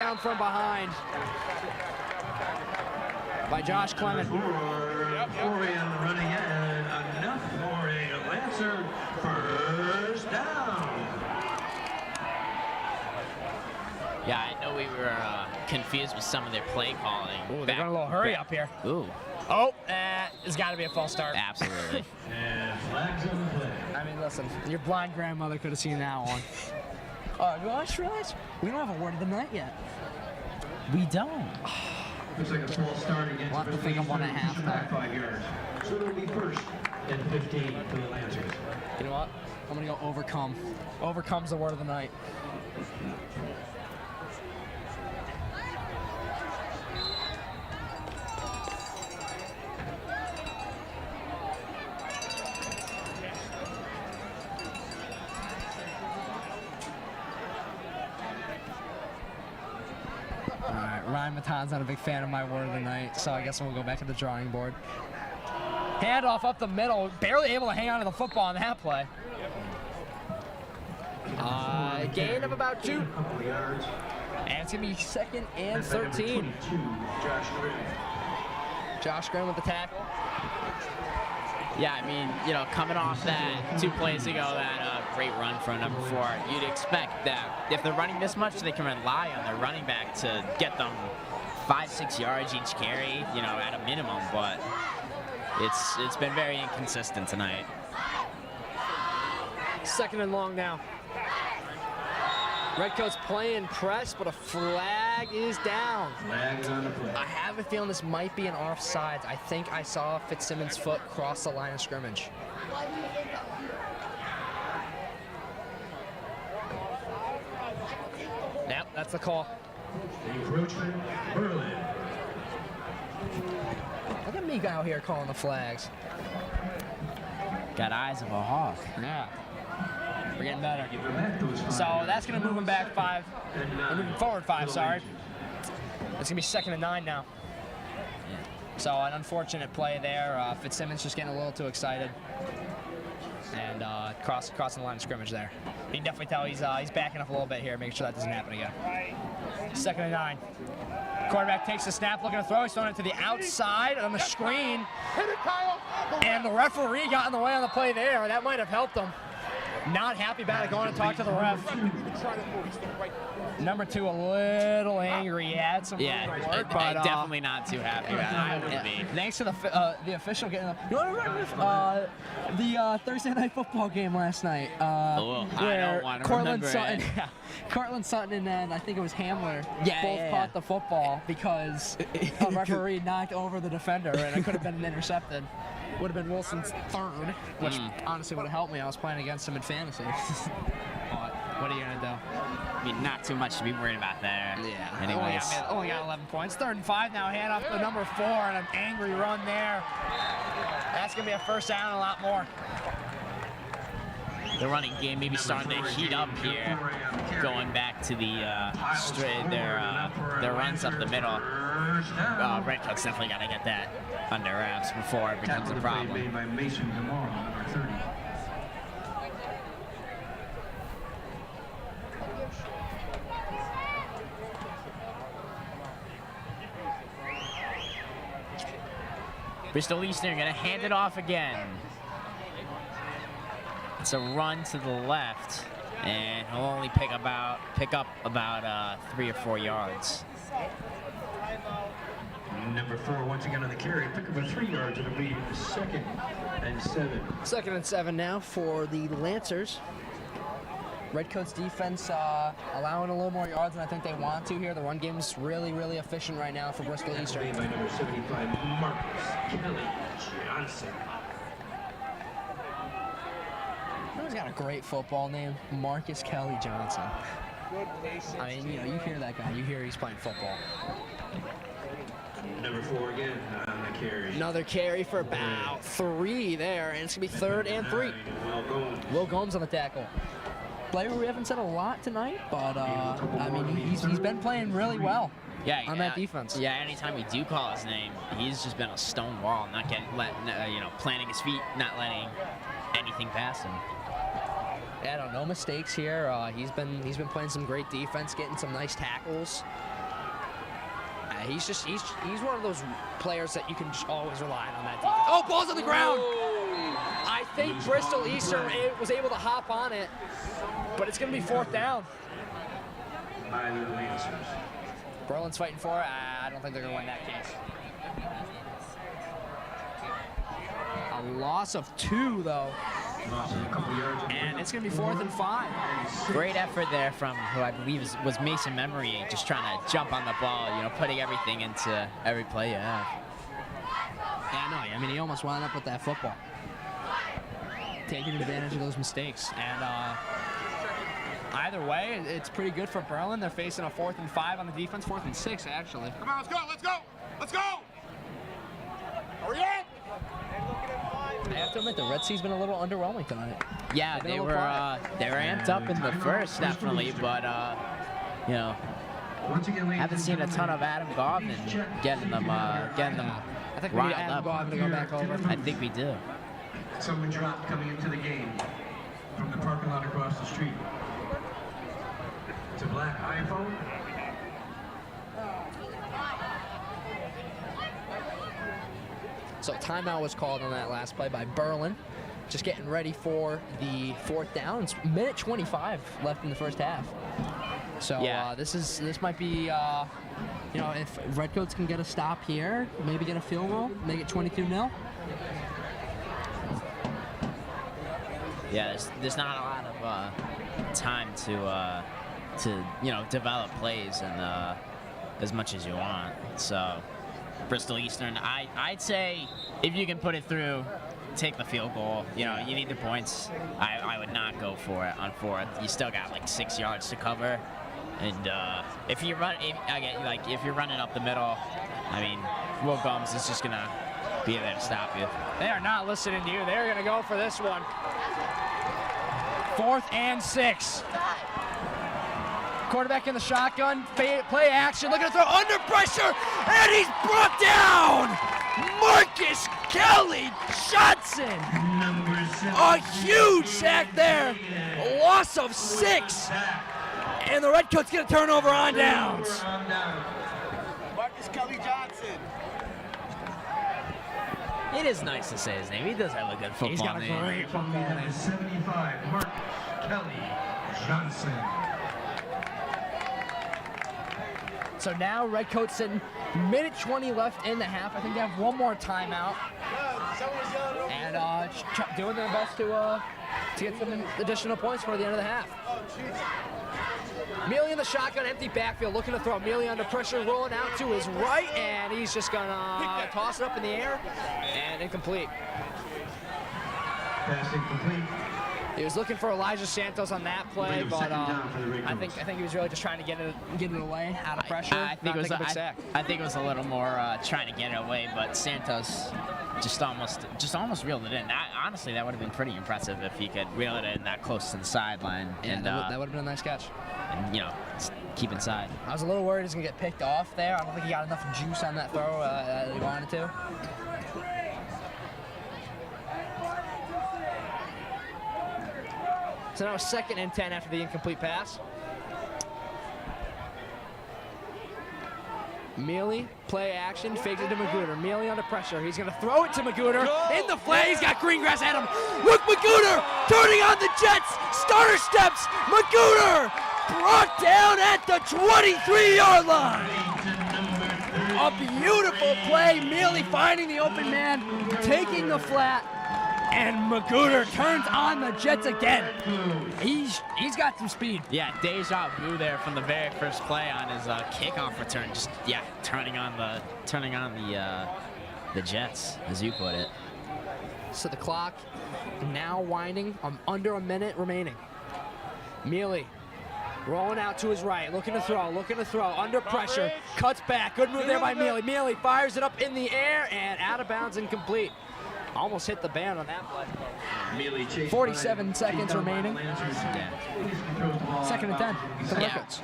Down from behind by Josh Clement. For the running in, enough for a Lancer first down. Yeah, I know we were confused with some of their play calling. Ooh, they're going a little hurry up here. Ooh. Oh, it's got to be a false start. Absolutely. And flags on the play. I mean, listen, your blind grandmother could have seen that one. You just realized we don't have a word of the night yet. We don't. Looks like a false start against We'll have to think of 1.5 back 5 yards. So it'll be first and 15 for the Lancers. You know what? I'm going to go overcome. Overcome's the word of the night. Ryan Matan's not a big fan of my word of the night, so I guess we'll go back to the drawing board. Handoff up the middle, barely able to hang on to the football on that play. Gain of about 2. And it's going to be 2nd and 13. Josh Graham with the tackle. Yeah, I mean, you know, coming off that 2 plays ago, that great run from number 4, you'd expect that if they're running this much, they can rely on their running back to get them 5-6 yards each carry, you know, at a minimum. But it's been very inconsistent tonight. 2nd and long now. Redcoats playing press, but a flag is down. Flag is on the play. I have a feeling this might be an offsides. I think I saw Fitzsimmons' foot cross the line of scrimmage. Yep, that's the call. Encroachment, Berlin. Look at me out here calling the flags. Got eyes of a hawk. Yeah. We're getting better. So that's going to move him back 5. Moving forward 5, sorry. It's going to be 2nd and 9 now. So an unfortunate play there. Fitzsimmons just getting a little too excited. And crossing the line of scrimmage there. You can definitely tell he's backing up a little bit here, making sure that doesn't happen again. 2nd and 9. Quarterback takes the snap, looking to throw. He's throwing it to the outside on the screen. And the referee got in the way on the play there. That might have helped him. Not happy about it, going to talk to the ref. Number 2 a little angry. He had some work, but definitely not too happy about it. I would be. Thanks to the official getting you want to remember the Thursday night football game last night? I don't want to remember it. Cortland Sutton and then I think it was Hamler both caught the football because a referee knocked over the defender and it could have been intercepted. Would have been Wilson's 3rd, which honestly would have helped me. I was playing against him in fantasy. But what are you going to do? I mean, not too much to be worried about there. Yeah. Anyways. Only got 11 points. 3rd and 5 now. Hand off to number 4 and an angry run there. That's going to be a first down and a lot more. The running game maybe starting to heat up here, going back to the their runs up the middle. Redcoats definitely got to get that under wraps before it becomes a problem. Made by Mason tomorrow, number 30. Bristol Eastern going to hand it off again. It's a run to the left, and he'll only pick up about 3 or 4 yards. Number 4 once again on the carry, pick up a 3 yards. It'll be 2nd and 7. 2nd and 7 now for the Lancers. Redcoats defense allowing a little more yards than I think they want to here. The run game's really, really efficient right now for Bristol Eastern. By number 75, Marcus Kelly Johnson. He's got a great football name, Marcus Kelly Johnson. I mean, you know, you hear that guy, you hear he's playing football. Number 4 again on the carry. Another carry for about 3 there, and it's going to be 3rd and 3. Will Gomes on the tackle. Player we haven't said a lot tonight, but I mean, he's been playing really well on that defense. Yeah, anytime we do call his name, he's just been a stone wall, not planting his feet, not letting anything past him. Yeah, no mistakes here. He's been playing some great defense, getting some nice tackles. he's one of those players that you can just always rely on that defense. Oh, ball's on the ground. I think Bristol Eastern was able to hop on it, but it's going to be 4th down. By the Lancers. Berlin's fighting for it. I don't think they're going to win that case. A loss of 2, though. And it's going to be 4th and 5. Great effort there from who I believe was Mason Memory, just trying to jump on the ball, you know, putting everything into every play you have. Yeah, no, I mean, he almost wound up with that football. Taking advantage of those mistakes. And either way, it's pretty good for Berlin. They're facing a 4th and 5 on the defense, 4th and 6, actually. Come on, let's go, let's go, let's go! Hurry up! I have to admit, the Red Sea's been a little underwhelming tonight. Yeah, they were amped up in the first, definitely, but you know, haven't seen a ton of Adam Govin getting them I think we need Adam Govin to go back over. I think we do. Someone dropped coming into the game from the parking lot across the street. It's a black iPhone. So timeout was called on that last play by Berlin. Just getting ready for the 4th down. It's minute 25 left in the first half. So yeah. This might be, you know, if Redcoats can get a stop here, maybe get a field goal, make it 22-0. Yeah, there's not a lot of time to you know, develop plays and as much as you want. So Bristol Eastern, I'd say if you can put it through, take the field goal. You know, you need the points. I would not go for it on 4th. You still got like 6 yards to cover, and if you're running up the middle, I mean, Will Gums is just gonna be there to stop you. They are not listening to you. They're gonna go for this one. 4th and 6. Quarterback in the shotgun, play action, looking to throw under pressure, and he's brought down! Marcus Kelly Johnson! A huge sack there, a loss of 6, and the Redcoats get a turnover on downs. Marcus Kelly Johnson. It is nice to say his name. He does have a good football He's got a name. great football name. 75, Mark Kelly Johnson. So now Redcoats sitting minute 20 left in the half. I think they have one more timeout. And doing their best to get some additional points for the end of the half. Mealy in the shotgun, empty backfield, looking to throw. Mealy under pressure, rolling out to his right, and he's just gonna toss it up in the air, and incomplete. Pass incomplete. He was looking for Elijah Santos on that play, but I think he was really just trying to get it away out of pressure. I think it was a big sack. I think it was a little more trying to get it away, but Santos just almost reeled it in. Honestly, that would have been pretty impressive if he could reel it in that close to the sideline. Yeah, and that would have been a nice catch. And you know, keep inside. I was a little worried he's gonna get picked off there. I don't think he got enough juice on that throw that he wanted to. So now 2nd and 10 after the incomplete pass. Mealy, play action, fakes it to Magooter. Mealy under pressure. He's going to throw it to Magooter. In the flag, he's got Greengrass at him. Look, Magooter turning on the Jets. Starter steps. Magooter brought down at the 23-yard line. A beautiful play. Mealy finding the open man, taking the flat. And Magooter turns on the Jets again. He's got some speed. Yeah, deja vu there from the very first play on his kickoff return. Just turning on the Jets, as you put it. So the clock now winding. Under a minute remaining. Mealy rolling out to his right, looking to throw, under pressure, cuts back. Good move there by Mealy. Mealy fires it up in the air and out of bounds, incomplete. Almost hit the band on that play. 47 seconds remaining. 2nd and 10 for the Redcoats.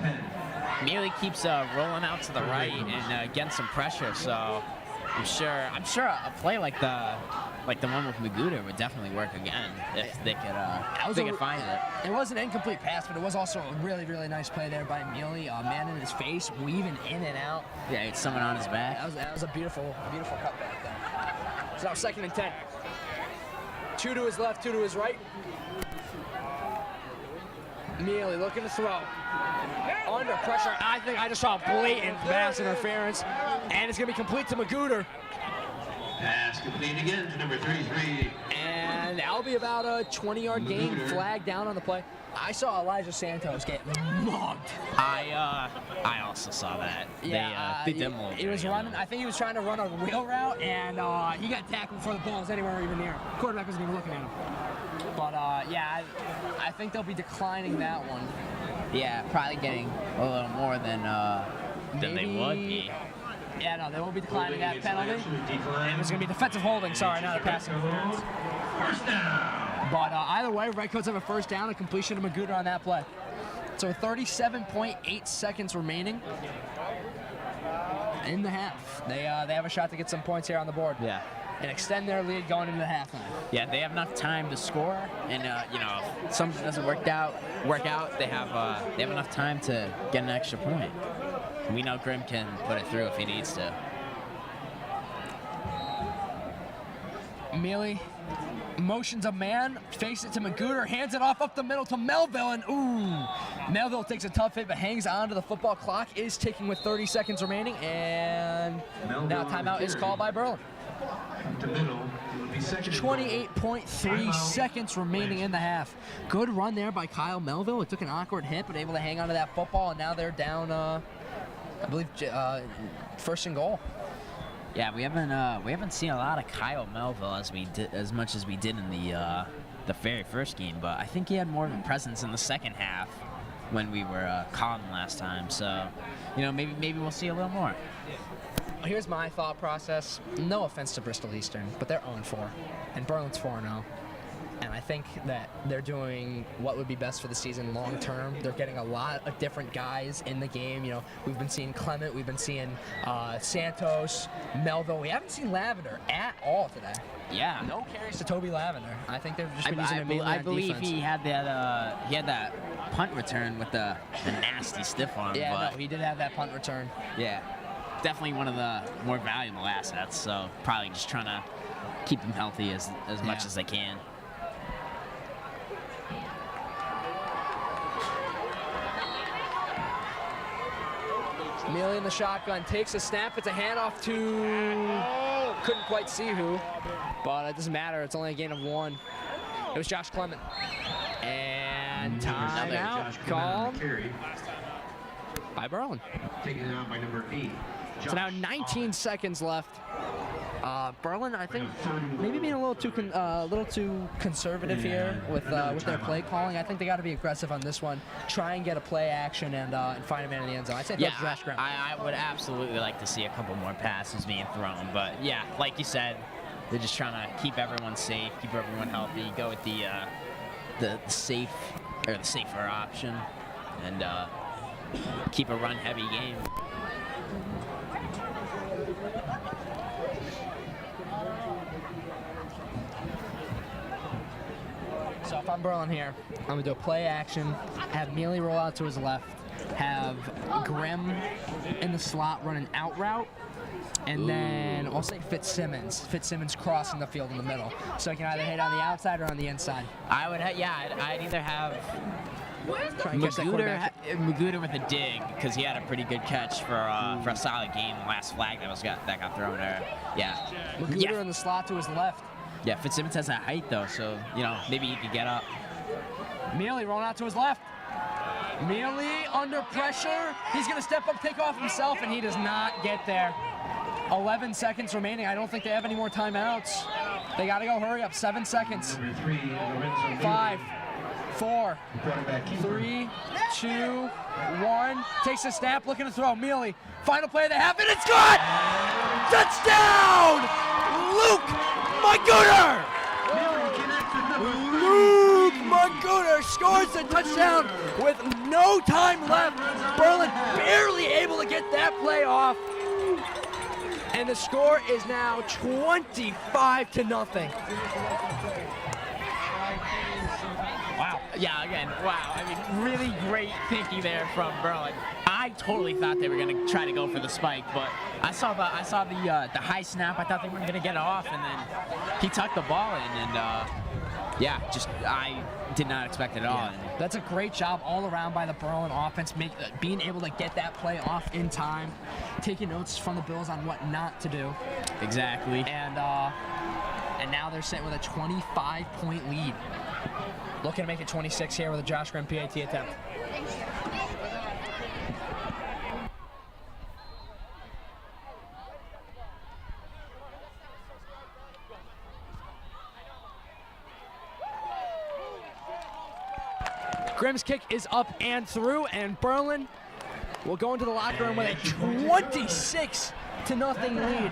Mealy keeps rolling out to the right and getting some pressure, so I'm sure a play like the one with Magooter would definitely work again if they could find it. It was an incomplete pass, but it was also a really, really nice play there by Mealy. Man in his face, weaving in and out. Yeah, it's someone on his back. That was a beautiful cutback there. So now 2nd and 10. 2 to his left, 2 to his right. Mealy looking to throw. Under pressure. I think I just saw blatant pass interference. And it's going to be complete to Magooter. Pass complete again to number 33. And that'll be about a 20-yard gain, flag down on the play. I saw Elijah Santos get mugged. I also saw that. Yeah, they demoed he was running. I think he was trying to run a wheel route, and he got tackled before the ball was anywhere even near. Quarterback wasn't even looking at him. But yeah, I think they'll be declining that one. Yeah, probably getting a little more than they would be. Yeah, no, they won't be declining that penalty. It was going to be defensive holding, sorry, not a passing interference. First down. But either way, Redcoats have a first down and completion of Magooter on that play. So 37.8 seconds remaining in the half. They have a shot to get some points here on the board. Yeah. And extend their lead going into the halftime. Yeah, they have enough time to score, and if something doesn't work out, they have enough time to get an extra point. We know Grimm can put it through if he needs to. Mealy motions a man, fakes it to Magooter, hands it off up the middle to Melville, and Melville takes a tough hit but hangs on to the football. Clock is ticking with 30 seconds remaining, and now timeout is called by Berlin. 28.3 seconds remaining in the half. Good run there by Kyle Melville. It took an awkward hit, but able to hang on to that football, and now they're down, I believe, 1st and goal. Yeah, we haven't seen a lot of Kyle Melville as much as we did in the very first game, but I think he had more of a presence in the second half when we were calling him last time. So, maybe we'll see a little more. Here's my thought process. No offense to Bristol Eastern, but they're 0-4, and Berlin's 4-0. And I think that they're doing what would be best for the season long term. They're getting a lot of different guys in the game. We've been seeing Clement, we've been seeing Santos, Melville. We haven't seen Lavender at all today. Yeah. No carries to Toby Lavender. I think they've just been using him mainly on defense. I believe he had that punt return with the nasty stiff arm. Yeah, but no, he did have that punt return. Yeah. Definitely one of the more valuable assets, so probably just trying to keep them healthy as much as they can. Mealy in the shotgun, takes a snap, it's a handoff to, couldn't quite see who, but it doesn't matter, it's only a gain of 1. It was Josh Clement. And timeout called by Berlin. Taken out by number 8. So now 19 seconds left. Berlin, I think, maybe being a little too conservative here with their play calling. I think they got to be aggressive on this one. Try and get a play action and find a man in the end zone. I say Josh Graham. I would absolutely like to see a couple more passes being thrown, but yeah, like you said, they're just trying to keep everyone safe, keep everyone healthy, go with the safer option, and keep a run-heavy game. So if I'm Berlin here, I'm going to do a play action, have Mealy roll out to his left, have Grimm in the slot run an out route, and then I'll say Fitzsimmons crossing the field in the middle. So he can either hit on the outside or on the inside. I'd either have Try and catch that quarterback. Magooter with a dig, because he had a pretty good catch for a solid game. The last flag that got thrown there. Yeah. Magooter in the slot to his left. Yeah, Fitzsimmons has that height though, so maybe he could get up. Mealy rolling out to his left. Mealy under pressure. He's going to step up, take off himself, and he does not get there. 11 seconds remaining. I don't think they have any more timeouts. They got to go. Hurry up. 7 seconds. 5, 4, 3, 2, 1. Takes a snap, looking to throw. Mealy. Final play of the half, and it's good! Touchdown! Luke Magooter! Luke Magooter scores the touchdown with no time left. Berlin barely able to get that play off. And the score is now 25-0. Wow. Yeah, again, wow. I mean, really great thinking there from Berlin. I totally thought they were going to try to go for the spike, but I saw the high snap. I thought they weren't going to get it off, and then he tucked the ball in, and yeah, just I did not expect it at all. Yeah. That's a great job all around by the Berlin offense, being able to get that play off in time, taking notes from the Bills on what not to do. Exactly. And now they're sitting with a 25-point lead. Looking to make it 26 here with a Josh Grimm PAT attempt. Grimm's kick is up and through, and Berlin will go into the locker room with a 26-0 lead.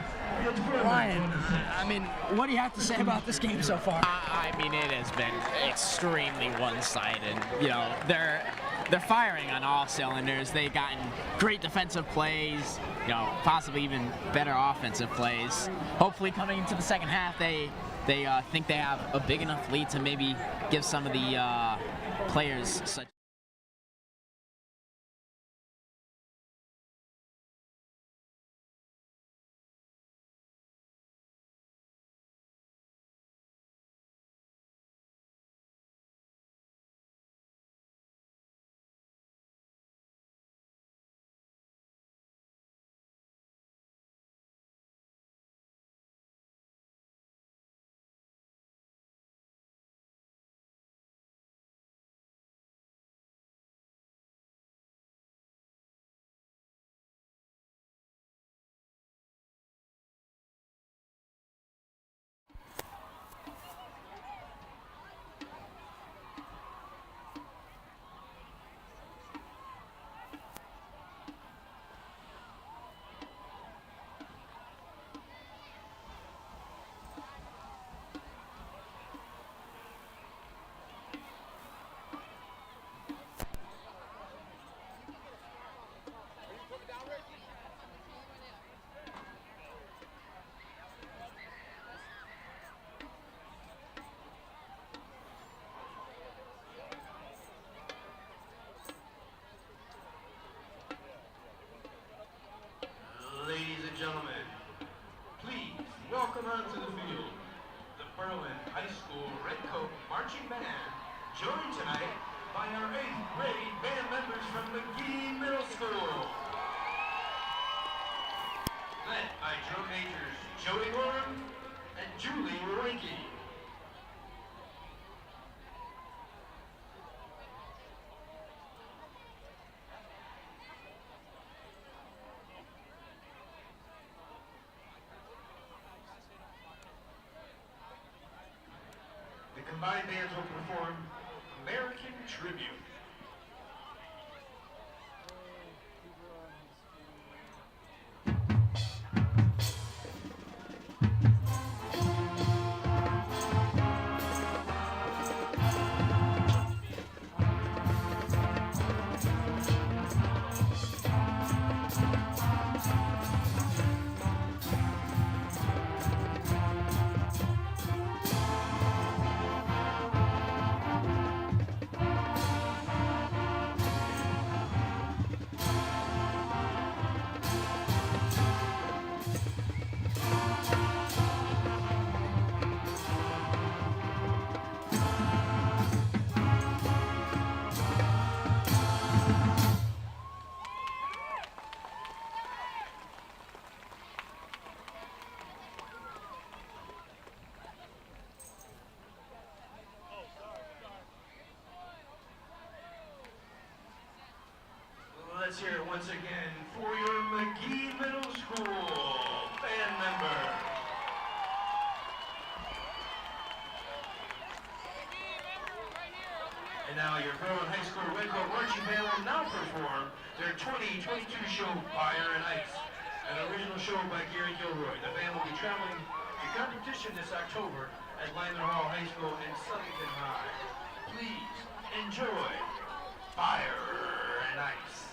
Ryan, I mean, what do you have to say about this game so far? I mean, it has been extremely one-sided. You know, they're firing on all cylinders. They've gotten great defensive plays, you know, possibly even better offensive plays. Hopefully, coming into the second half, they think they have a big enough lead to maybe give some of the players such. Ladies and gentlemen, please welcome onto the field the Berlin High School Redcoat Marching Band, joined tonight by our 8th grade band members from McGee Middle School. Led by drum majors Jody Gorham and Julie Roinke. The combined bands will perform American Tribute. Let's hear it once again for your McGee Middle School band member. And now your Berlin High School Redcoat Marching Band will now perform their 2022 show, Fire and Ice, an original show by Gary Gilroy. The band will be traveling to competition this October at Lyman Hall High School and Southington High. Please enjoy Fire and Ice.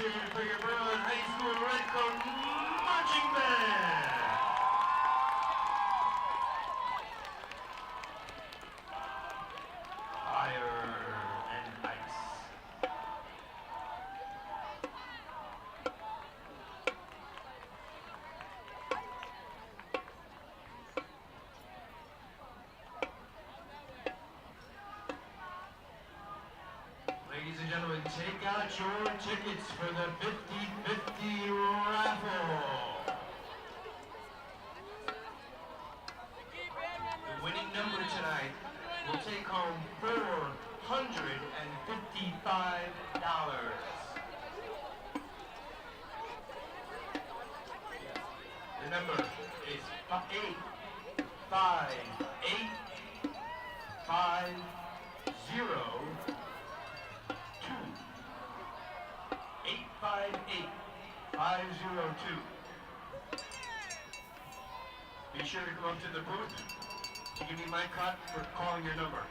cheering for your Berlin High School Redcoat Marching Band. Fire and ice. Ladies and gentlemen, take out your tickets for the 50-50 raffle. The winning number tonight will take home $455. The number is 858-502. Be sure to come up to the booth to give me my cut for calling your number.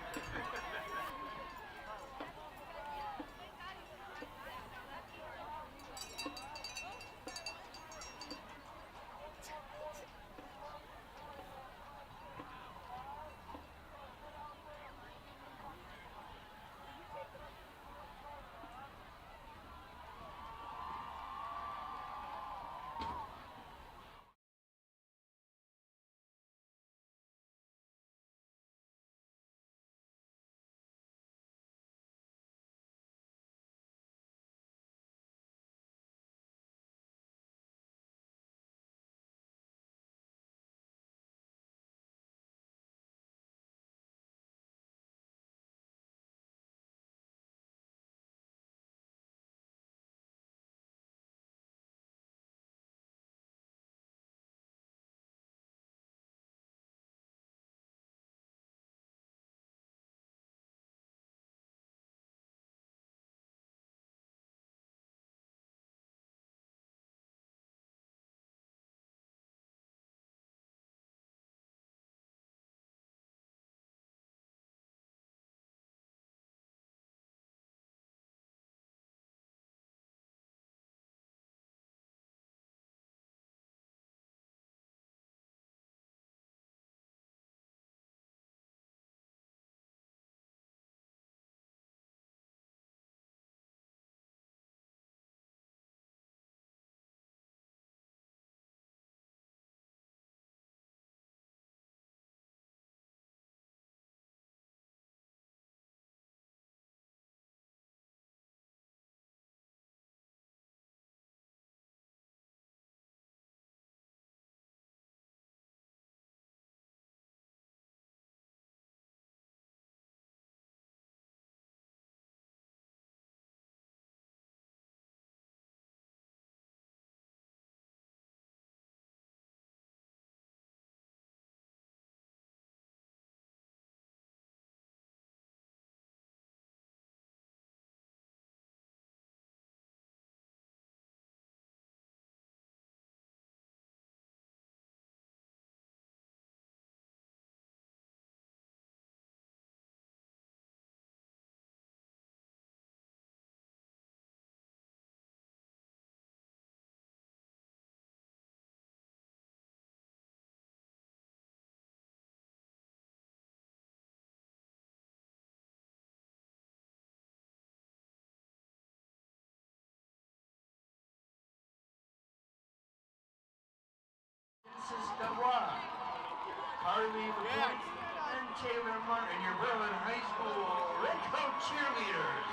Harley LeBlanc and Taylor Martin, your Berlin High School Redcoat cheerleaders.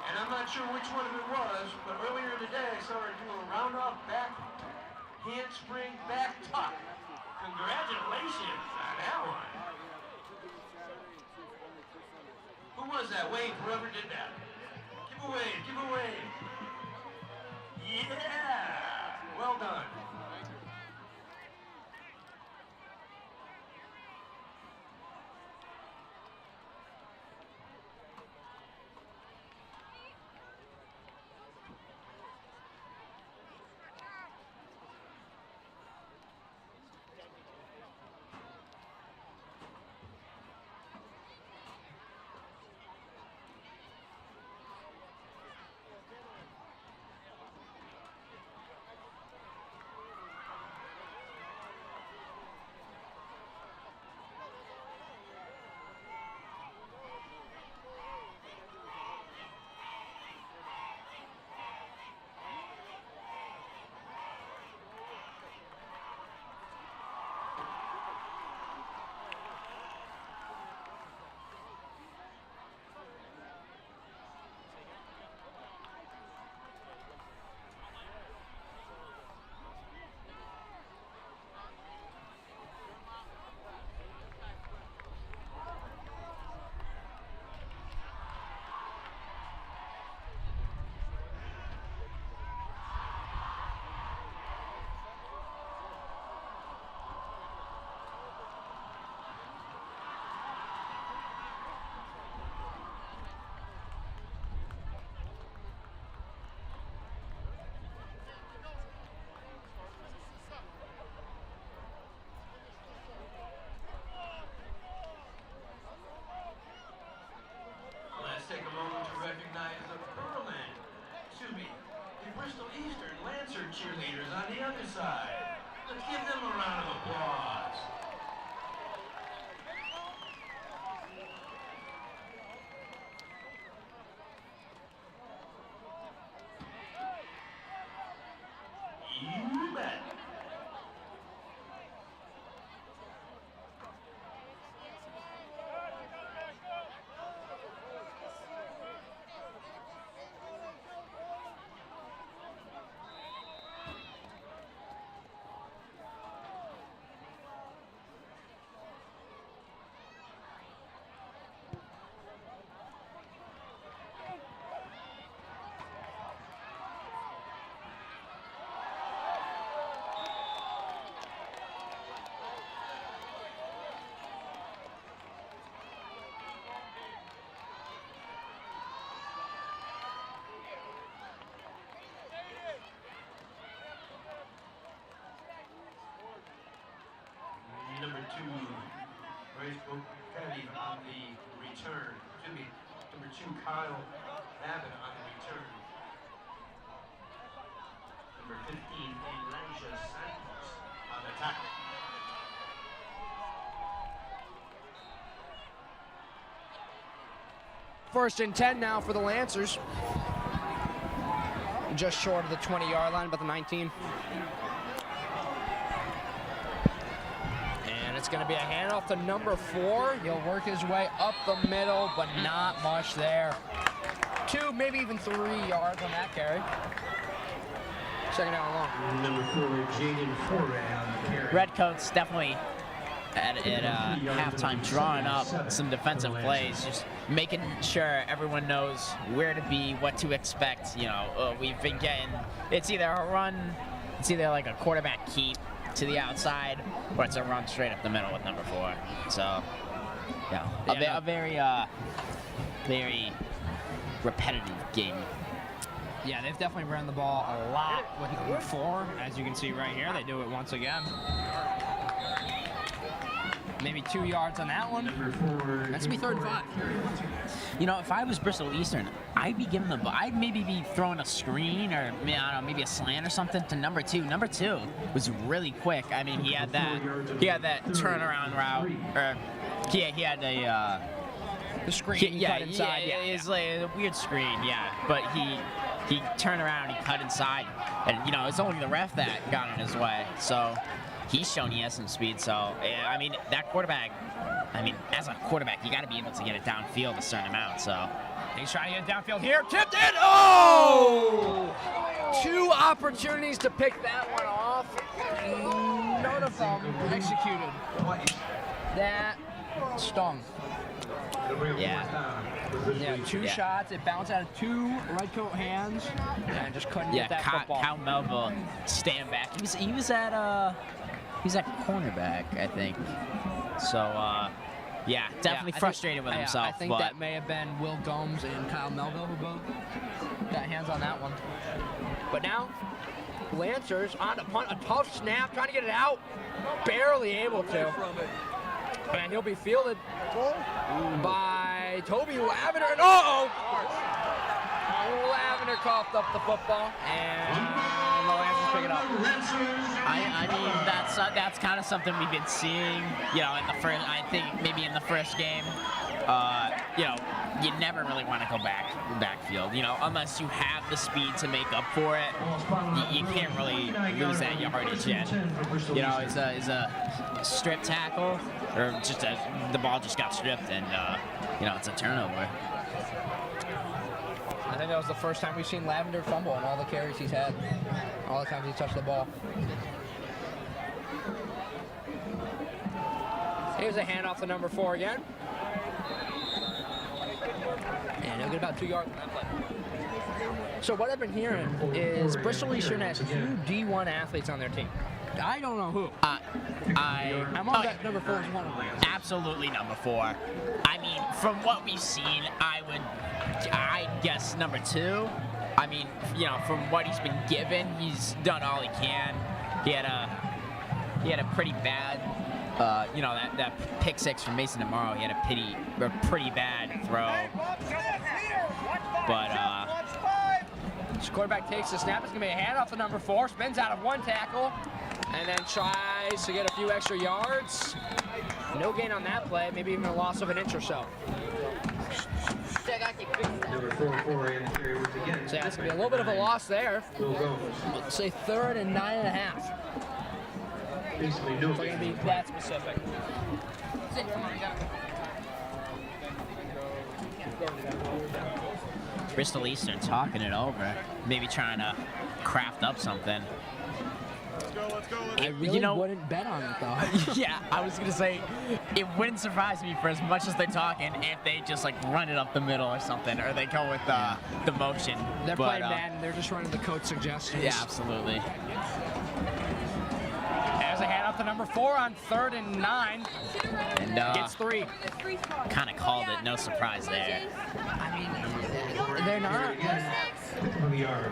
And I'm not sure which one it was, but earlier today I saw her do a round-off back handspring back tuck. Congratulations on that one. Who was that? Wave, whoever did that. Give a wave, give a wave. Yeah! Well done. Eastern Lancer cheerleaders on the other side. Let's give them a round of applause. You bet. Number 2, Bristol on the return. Excuse me, number 2, Kyle Abbott on the return. Number 15, Elijah Santos on the tackle. First and 10 now for the Lancers. Just short of the 20-yard line, about the 19. And it's going to be a handoff to number 4. He'll work his way up the middle, but not much there. 2, maybe even 3 yards on that carry. Second down long. Number 4, Jaden Foray on the carry. Redcoats definitely at halftime drawing up some defensive plays, just making sure everyone knows where to be, what to expect. You know, we've been getting, it's either a run, it's either like a quarterback keep to the outside, or it's a run straight up the middle with number 4. So, yeah, a very repetitive game. Yeah, they've definitely run the ball a lot with number 4. As you can see right here, they do it once again. Maybe 2 yards on that one. That's gonna be 3rd and 5. You know, if I was Bristol Eastern, I'd be giving the ball. I'd maybe be throwing a screen or I don't know, maybe a slant or something to number 2. Number 2 was really quick. I mean, he had that turnaround route, or he had the screen. Cut inside. Yeah, it's like a weird screen. Yeah, but he turned around, he cut inside, and you know, it's only the ref that got in his way. So. He's shown he has some speed, so, I mean, that quarterback, as a quarterback, you got to be able to get it downfield a certain amount, so. He's trying to get it downfield here, tipped in, oh! 2 opportunities to pick that one off, none of them executed. That stung. Yeah, 2 shots, it bounced out of 2 redcoat hands, and just couldn't get that football. Kyle Melville stand back. He was at cornerback, I think. So, yeah, definitely frustrated with himself. I think that may have been Will Gomes and Kyle Melville who both got hands on that one. But now, Lancers on the punt, a tough snap, trying to get it out, barely able to. And he'll be fielded by Toby Lavender. And Lavender coughed up the football, and the Lancers pick it up. I mean, that's kind of something we've been seeing, you know, in the first. I think maybe in the first game, you know, you never really want to go backfield, you know, unless you have the speed to make up for it. You can't really lose that yardage yet. You know, it's a strip tackle, or just the ball just got stripped, and you know, it's a turnover. I think that was the first time we've seen Lavender fumble in all the carries he's had, all the times he touched the ball. Here's a handoff to number 4 again. And he'll get about 2 yards on that play. So what I've been hearing is Bristol Eastern has 2 D1 athletes on their team. I don't know who. I'm on that number 4 is one of them. Absolutely number 4. I mean, from what we've seen, I guess number 2. I mean, you know, from what he's been given, he's done all he can. He had a pretty bad, you know, that pick 6 from Mason tomorrow. He had a pretty bad throw. But So quarterback takes the snap. It's going to be a handoff to number 4. Spins out of 1 tackle. And then tries to get a few extra yards. No gain on that play. Maybe even a loss of an inch or so. Number 44 in here was again. So yeah, it's going to be a little bit of a loss there. Will go. Let's say 3rd and 9.5. Basically no. It's going to be that specific. Bristol Eastern talking it over, maybe trying to craft up something. Let's go. I really wouldn't bet on it, though. Yeah, I was gonna say, it wouldn't surprise me for as much as they're talking if they just like run it up the middle or something, or they go with the motion. They're playing Madden. They're just running the coach suggestions. Yeah, absolutely. There's a handoff to number 4 on 3rd and 9. And Gets 3. kind of called it. No surprise there. I mean, they're not. We are.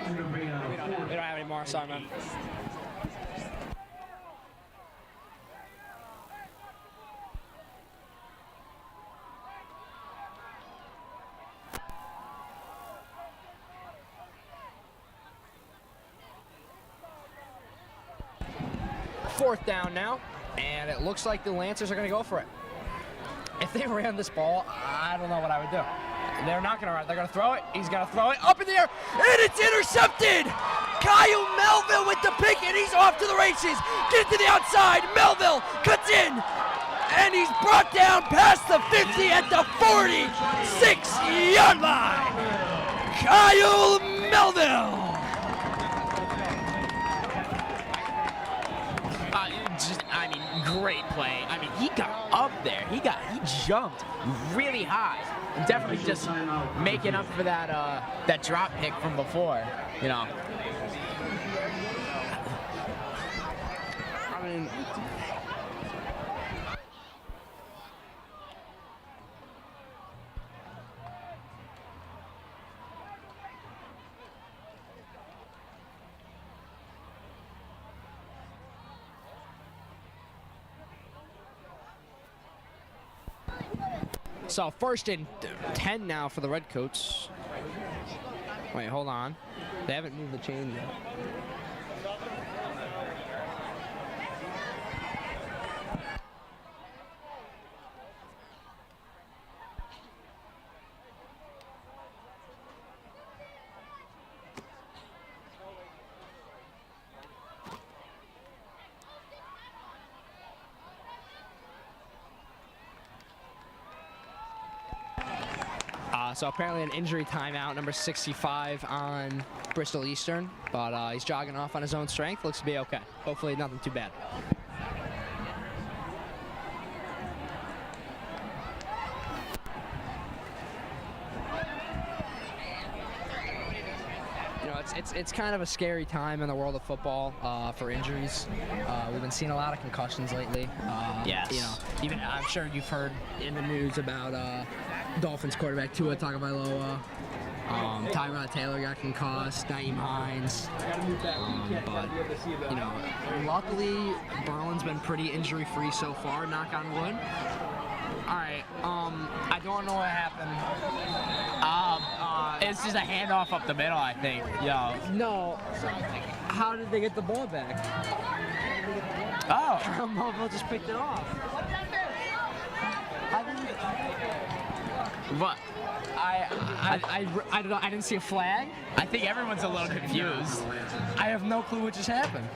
We don't have any more. Sorry, man. Fourth down now, and it looks like the Lancers are going to go for it. If they ran this ball, I don't know what I would do. They're not going to run. They're going to throw it. He's going to throw it up in the air, and it's intercepted. Kyle Melville with the pick, and he's off to the races. Get to the outside. Melville cuts in, and he's brought down past the 50 at the 46-yard line. Kyle Melville. I mean, great play. I mean, he got up there. He jumped really high. Definitely just making up for that drop pick from before. You know. I mean, so 1st and 10 now for the Redcoats. Wait, hold on. They haven't moved the chains yet. So apparently an injury timeout, number 65 on Bristol Eastern, but he's jogging off on his own strength. Looks to be okay. Hopefully nothing too bad. You know, it's kind of a scary time in the world of football for injuries. We've been seeing a lot of concussions lately. Yes. You know, even I'm sure you've heard in the news about Dolphins quarterback Tua Tagovailoa. Tyrod Taylor got concussed, Naeem Hines. But, you know, luckily, Berlin's been pretty injury-free so far, knock on wood. All right, I don't know what happened. It's just a handoff up the middle, I think. Yo. No. How did they get the ball back? Oh. Mobile just picked it off. What? I don't know. I didn't see a flag. I think everyone's a little confused. I have no clue what just happened.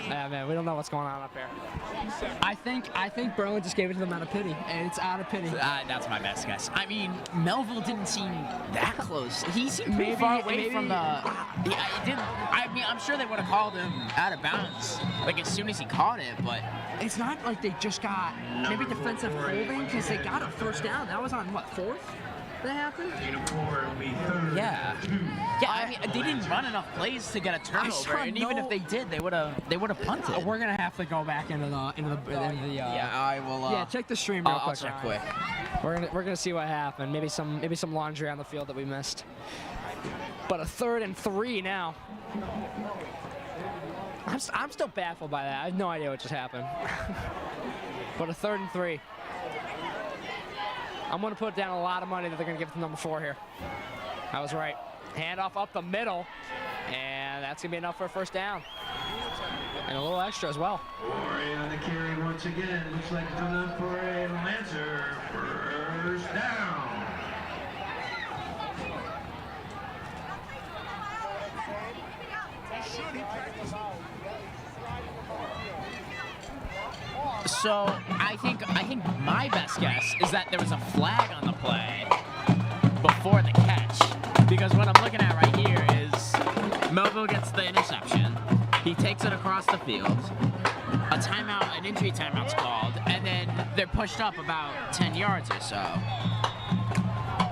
Yeah, man, we don't know what's going on up here. I think Berlin just gave it to them out of pity, and it's out of pity. That's my best guess. I mean, Melville didn't seem that close. He seemed pretty Maybe- far away maybe- from the. Yeah, it did. I mean, I'm sure they would have called him out of bounds, like as soon as he caught it. But It's not like they just got maybe defensive holding because they got a first down. That was on what, 4th? That happened? yeah, I mean, they didn't run enough plays to get a turnover, saw and even if they did, they would have punted. We're gonna have to go back into the Yeah, I will. yeah, check the stream real I'll quick. check Ryan. quick. We're gonna see what happened. Maybe some laundry on the field that we missed. But a 3rd and 3 now. I'm still baffled by that. I have no idea what just happened. But a 3rd and 3. I'm going to put down a lot of money that they're going to give it to number 4 here. I was right. Handoff up the middle, and that's going to be enough for a first down. And a little extra as well. Corey on the carry once again. Looks like it's enough for a Lancer. First down. So I think my best guess is that there was a flag on the play before the catch, because what I'm looking at right here is Melville gets the interception, he takes it across the field, a timeout, an injury timeout's called, and then they're pushed up about 10 yards or so.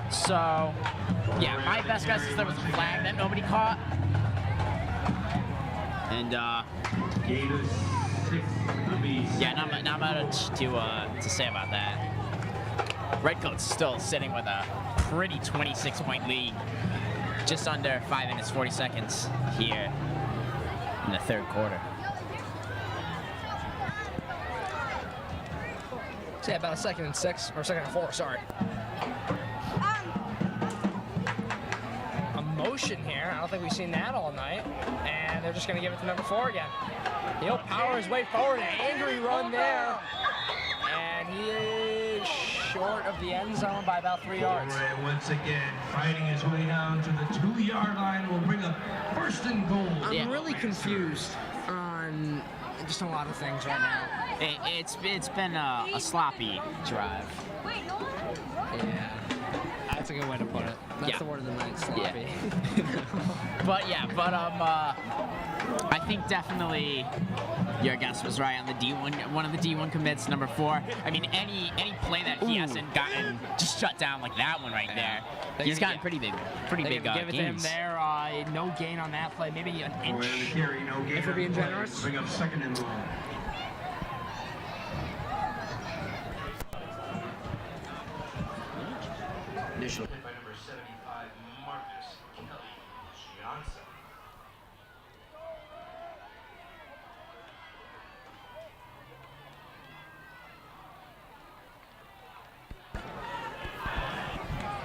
So yeah, my best guess is there was a flag that nobody caught, and yeah, not much to say about that. Redcoat's still sitting with a pretty 26-point lead, just under 5 minutes 40 seconds here in the third quarter. So yeah, about a 2nd and 6, or 2nd and 4, sorry. A motion here, I don't think we've seen that all night. And they're just gonna give it to number 4 again. He'll power his way forward, an angry run there. And he is short of the end zone by about 3 yards. Right, once again, fighting his way down to the 2-yard line will bring up first and goal. I'm really confused on just a lot of things right now. It's been a sloppy drive. Yeah, that's a good way to put it. That's the word of the night, sloppy. Yeah. I think definitely your guess was right on the D1. One of the D1 commits, number 4. I mean, any play that he hasn't gotten just shut down like that one right there. He's gotten pretty big give it to him gains. there. No gain on that play, maybe an inch. Carry, no gain If we're being generous. Bring up 2nd and long. Initial hit by number 75, Marcus Kelly Johnson.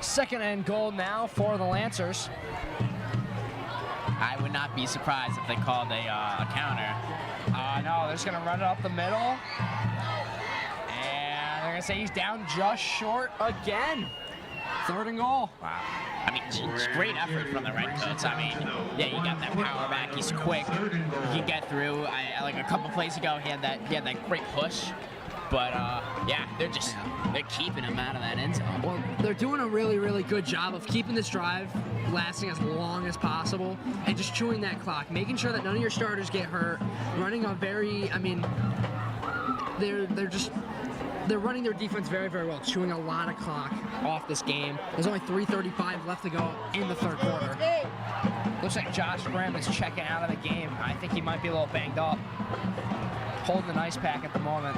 Second and goal now for the Lancers. I would not be surprised if they called a counter. No, they're just going to run it up the middle. And they're going to say he's down just short again. 3rd and goal. Wow. I mean, it's great effort from the Redcoats. I mean, yeah, you got that power back. He's quick. He can get through. Like a couple plays ago, he had that great push. But yeah, they're keeping him out of that end zone. Well, they're doing a really, really good job of keeping this drive lasting as long as possible and just chewing that clock, making sure that none of your starters get hurt, running a very, I mean, they're running their defense very, very well, chewing a lot of clock off this game. There's only 3:35 left to go in the third quarter. Looks like Josh Graham is checking out of the game. I think he might be a little banged up. Holding an ice pack at the moment.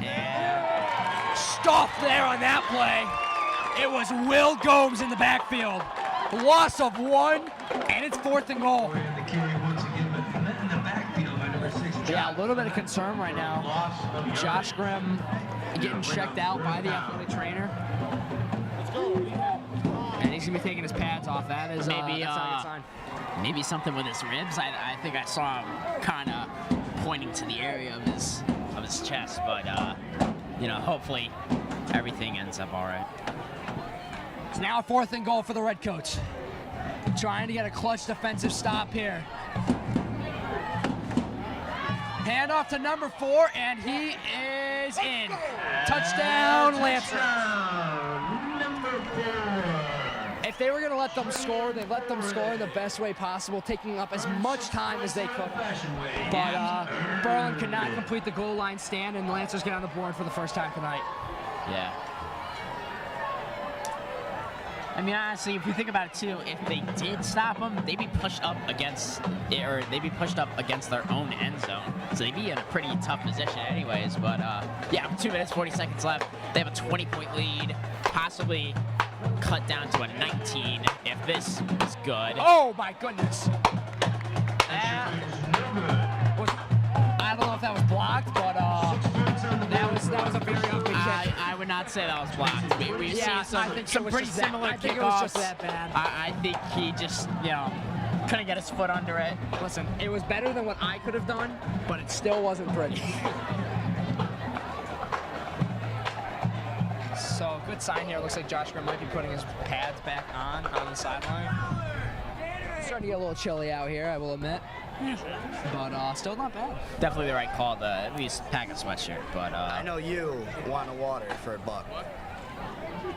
And stuffed there on that play. It was Will Gomes in the backfield. Loss of 1, and it's 4th and goal. The carry once again, but not in the backfield by number 6. Yeah, a little bit of concern right now. Josh Graham getting checked out by the athletic trainer. And he's gonna be taking his pads off. That is Maybe, that's not a good sign. Maybe something with his ribs. I think I saw him kind of pointing to the area of his chest, but you know, hopefully everything ends up all right. It's now 4th and goal for the Redcoats. Trying to get a clutch defensive stop here. Hand off to number 4, and he is in. Touchdown, Lancers. Number 4. If they were going to let them score, they let them score in the best way possible, taking up as much time as they could. But Berlin could not complete the goal line stand, and the Lancers get on the board for the first time tonight. Yeah. I mean, honestly, if we think about it too, if they did stop them, they'd be pushed up against their own end zone. So they'd be in a pretty tough position anyways. But yeah, 2 minutes, 40 seconds left. They have a 20-point lead, possibly cut down to a 19 if this is good. Oh my goodness. I don't know if that was blocked, but That was a very ugly kick. I would not say that was blocked. We've Yeah, seen I think it some was pretty just that- similar I think it was just kickoffs. that bad. I think he just, couldn't get his foot under it. Listen, it was better than what I could have done, but it still wasn't pretty. So, good sign here. Looks like Josh Grimm might be putting his pads back on the sideline. It's starting to get a little chilly out here, I will admit. But still not bad. Definitely the right call to at least pack a sweatshirt. But I know you want a water for a buck.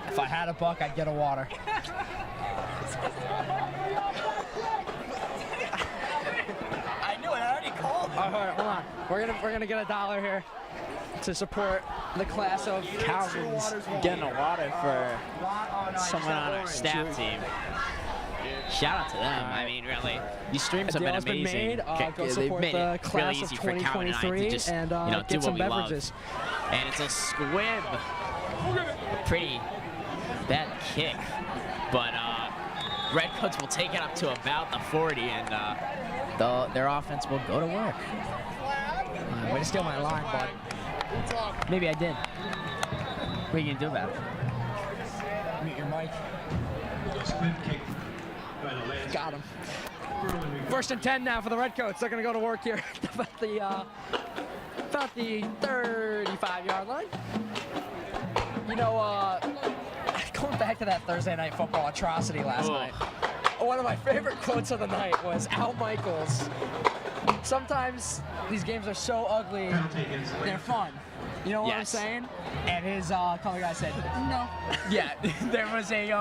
If I had a buck, I'd get a water. I knew it. I already called. All right, hold on. We're gonna get $1 here to support the class of Calvins. getting a water for someone on our staff team. Shout out to them. I mean, really, these streams have been Deal's been amazing. made. Go They've support made the it class really of easy for Calvin and I to 2023 just, and do get what some we beverages. love. And it's a squib. Pretty bad kick. But Redcoats will take it up to about the 40, and their offense will go to work. Way to steal my line, bud. Maybe I did. What are you going to do about it? Mute your mic. Squib kick by the Lance. Got him. First and 10 now for the Redcoats. They're gonna go to work here about the 35-yard line. You know, going back to that Thursday night football atrocity last night. One of my favorite quotes of the night was Al Michaels. Sometimes these games are so ugly, they're fun. You know what I'm Yes. saying? And his color guy said, no. Yeah, there was a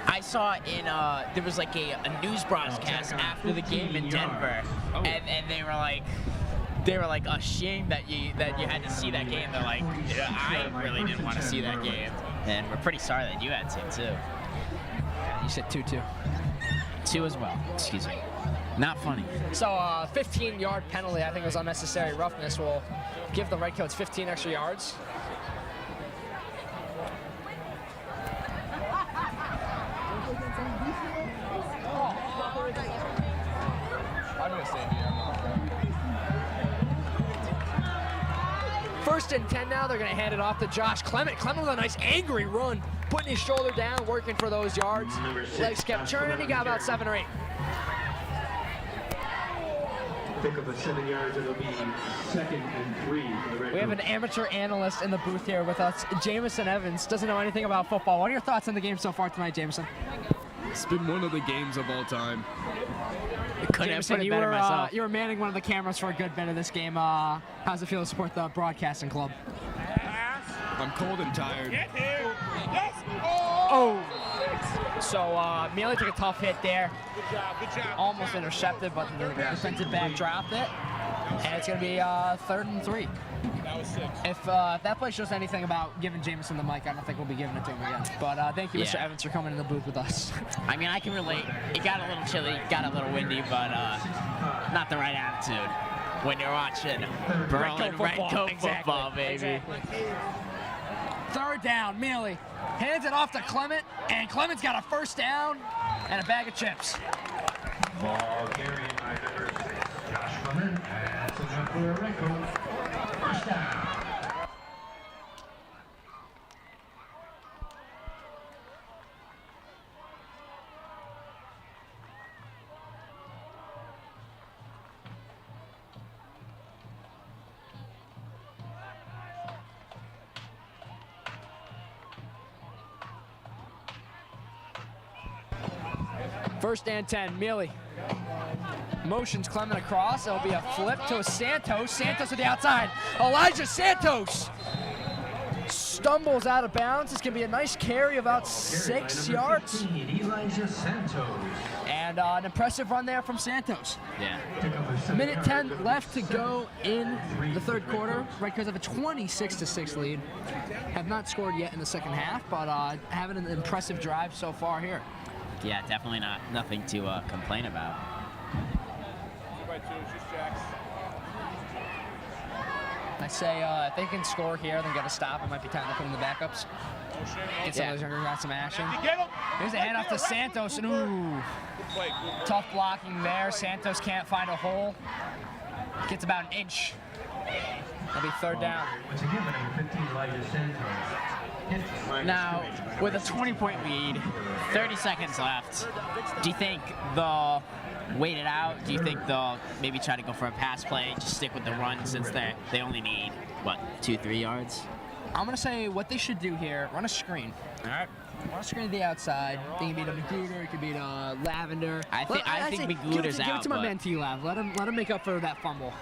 I saw in there was like a news broadcast after the game in Denver, and they were like ashamed that you had to see that game. They're like, I really didn't want to see that game, and we're pretty sorry that you had to too. You said 2-2. 2 as well. Excuse me. Not funny. So 15-yard penalty, I think it was unnecessary roughness, will give the Redcoats 15 extra yards. First and 10 now, they're going to hand it off to Josh Clement. Clement with a nice angry run, putting his shoulder down, working for those yards. Legs kept turning, he got about 7 or 8. Pick up a 7 yards, it'll be 2nd and 3 for the Red We have an Coats. amateur analyst in the booth here with us, Jameson Evans. Doesn't know anything about football. What are your thoughts on the game so far tonight, Jameson? It's been one of the games of all time. Couldn't have Jameson, put it better myself. you were manning one of the cameras for a good bit of this game. How's it feel to support the broadcasting club? I'm cold and tired. Oh! So Mealy took a tough hit there. Good job. Almost intercepted, but the defensive back dropped it. And it's going to be 3rd and 3. That was 6. If that play shows anything about giving Jameson the mic, I don't think we'll be giving it to him again. But thank you, Mr. Yeah. Evans, for coming in the booth with us. I mean, I can relate. It got a little chilly, got a little windy, but not the right attitude when you're watching Berlin Redcoat football, baby. Exactly. 3rd down, Mealy hands it off to Clement, and Clement's got a 1st down and a bag of chips. Ball carried by number 6, Josh Clement. That's enough for a Red Coat. 1st down. First and 10, Mealy motions Clement across. It'll be a flip to Santos. Santos to the outside. Elijah Santos stumbles out of bounds. It's going to be a nice carry, about 6 yards. 15, Elijah Santos. And an impressive run there from Santos. Yeah. Pick up a 7 Minute yard 10 left to go in the 3rd quarter. Redcoats have a 26-6 lead. Have not scored yet in the 2nd half, but having an impressive drive so far here. Yeah, definitely nothing to complain about. 2 by 2, just jacks. I say if they can score here, then get a stop. It might be time to put in the backups. Get some of those younger guys some action. You get him. Here's a handoff to Santos, and ooh, Good play. Good. tough blocking there. Santos can't find a hole. Gets about an inch. That'll be third down. Once again, by number 15, Elijah Santos. Now, with a 20-point lead, 30 seconds left, do you think they'll wait it out? Do you think they'll maybe try to go for a pass play, just stick with the run since they only need, what, 2-3 yards? I'm going to say what they should do here, run a screen. All right? Run a screen to the outside. It could be to Magruder, it could be to Lavender. I think Magruder's out. Give it to my man T-Lav. Let him make up for that fumble.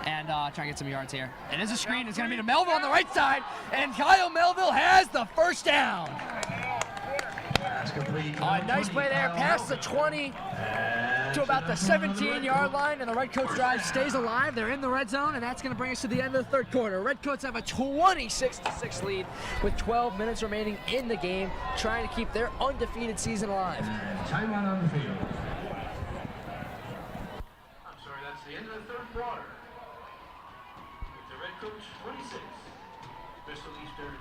And try and get some yards here. And as a screen, it's going to be to Melville on the right side. And Kyle Melville has the first down. Nice play there. Past the 20 to about the 17-yard line. And the Redcoats drive stays alive. They're in the red zone. And that's going to bring us to the end of the third quarter. Redcoats have a 26-6 lead with 12 minutes remaining in the game, trying to keep their undefeated season alive. Timeout on the field. I'm sorry, that's the end of the third quarter. The Redcoats 26, Bristol Eastern 6.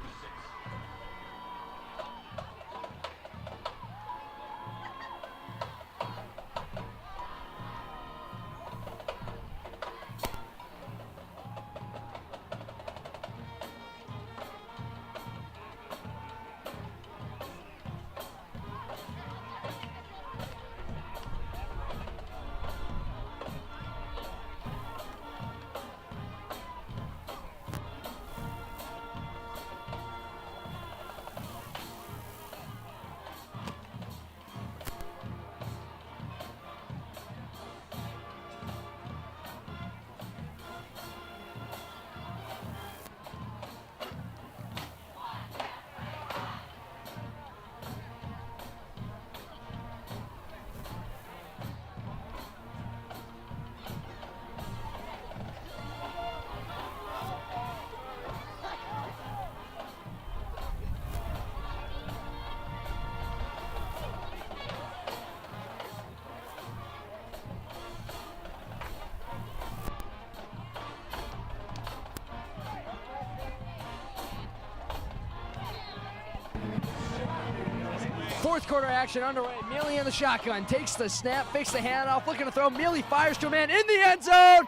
Fourth quarter action underway. Mealy in the shotgun. Takes the snap, fakes the handoff, looking to throw. Mealy fires to a man in the end zone,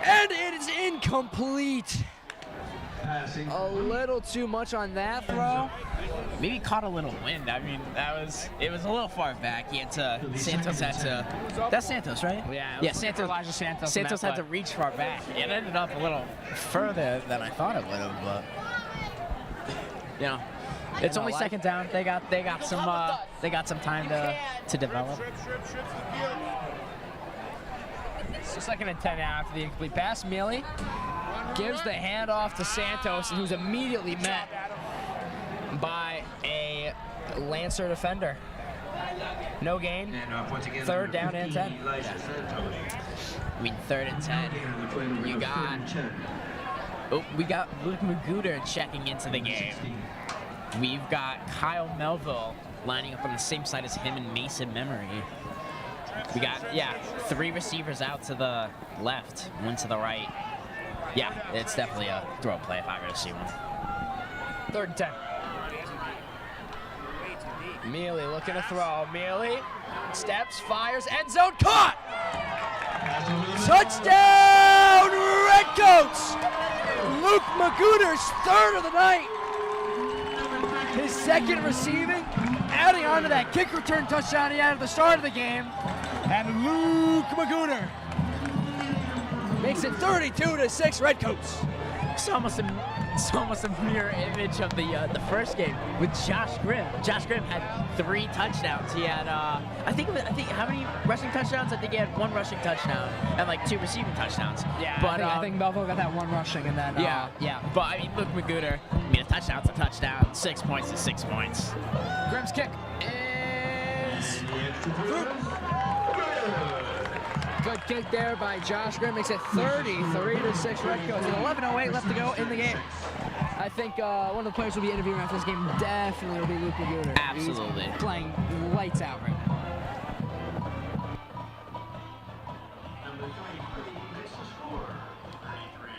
and it is incomplete. A little too much on that throw. Maybe caught a little wind. I mean, it was a little far back. Santos had to. That's Santos, right? Yeah, Santos. Elijah Santos. Santos had to reach far back. It ended up a little further than I thought it would have, but it's only second down. They got some time to develop. So second and 10 now after the incomplete pass. Mealy gives the handoff to Santos, who's immediately met by a Lancer defender. No gain. Third down and 10. I mean, third and 10. We got Luke Magruder checking into the game. We've got Kyle Melville lining up on the same side as him and Mason Memory. We got, three receivers out to the left, one to the right. Yeah, it's definitely a throw play if I were to see one. Third and 10. Mealy looking to throw. Mealy steps, fires, end zone, caught! Touchdown, Redcoats! Luke Magruder's third of the night. His second receiving, adding on to that kick return touchdown he had at the start of the game. And Luke Magruder makes it 32-6 Redcoats. It's almost a mirror image of the first game with Josh Grimm. Josh Grimm had 3 touchdowns. He had I think how many rushing touchdowns? I think he had 1 rushing touchdown and like 2 receiving touchdowns. Yeah, but I think Melville got that 1 rushing and then But I mean, Luke Magruder. I mean, a touchdown's a touchdown. 6 points is 6 points. Grimm's kick is through. Good kick there by Josh Grimm. Makes it 33-6 Redcoats with 11:08 left to go in the game. I think one of the players will be interviewing after this game definitely will be Luke Magruder. Absolutely. He's playing lights out right now. Number 33 makes the score. 33.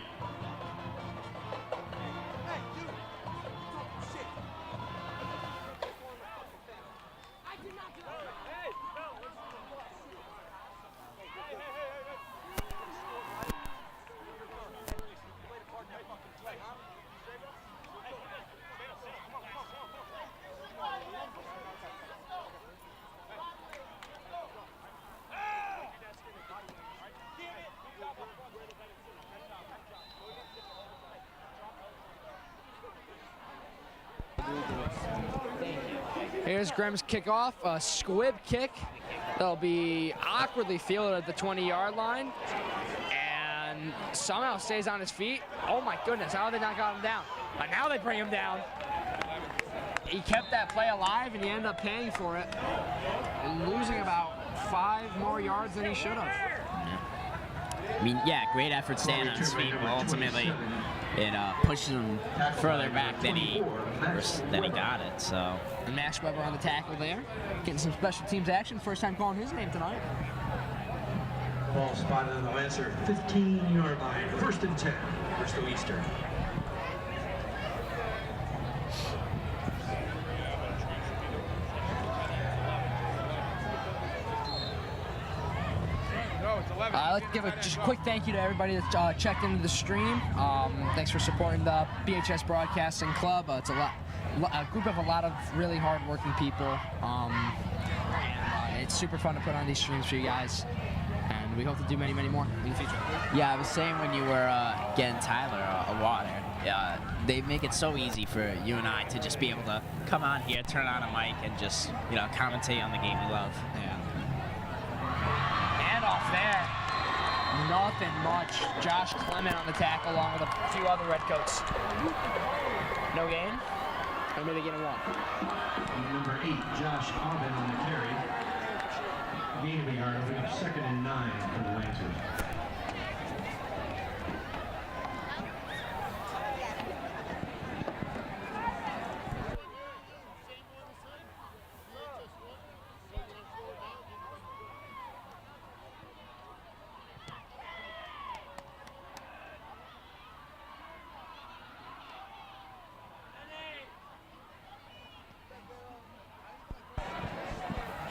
Here's Grimm's kickoff, a squib kick. They'll be awkwardly fielded at the 20-yard line, and somehow stays on his feet. Oh my goodness, how have they not got him down? But now they bring him down. He kept that play alive, and he ended up paying for it, and losing about 5 more yards than he should have. I mean, yeah, great effort staying on his feet, but ultimately it pushed him further back than he got it. So. And Max Weber on the tackle there, getting some special teams action. First time calling his name tonight. Ball spotted on the Lancer 15-yard line. 1st and 10. Bristol Eastern. I'd like to give just a quick thank you to everybody that checked into the stream. Thanks for supporting the BHS Broadcasting Club. It's a group of a lot of really hard-working people. It's super fun to put on these streams for you guys. And we hope to do many, many more in the future. Yeah, I was saying when you were getting Tyler a water, they make it so easy for you and I to just be able to come on here, turn on a mic, and just, commentate on the game we love. Yeah. And off there. Nothing much. Josh Clement on the tackle along with a few other Redcoats. No gain? Or maybe getting one? Number 8, Josh Aubin on the carry. Gain of a yard, over 2nd and 9 for the Lancers.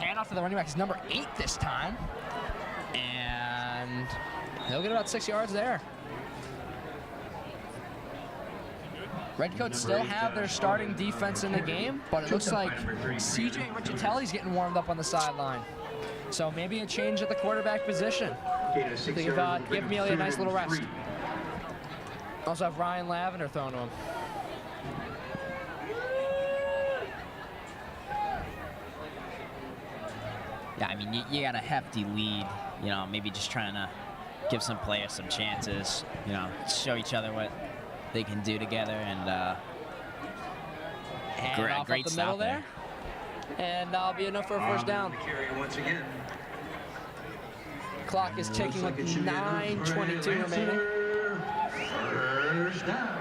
Handoff to the running back is number 8 this time. And he'll get about 6 yards there. Redcoats still have their starting defense in the game, but it looks like CJ Riccitelli's getting warmed up on the sideline. So maybe a change at the quarterback position. Give Amelia a nice little rest. Also have Ryan Lavender thrown to him. Yeah, I mean, you got a hefty lead, maybe just trying to give some players some chances, show each other what they can do together, and great the stop middle there. And that'll be enough for a first down. Once again. Clock is ticking with 9:22 remaining. First down.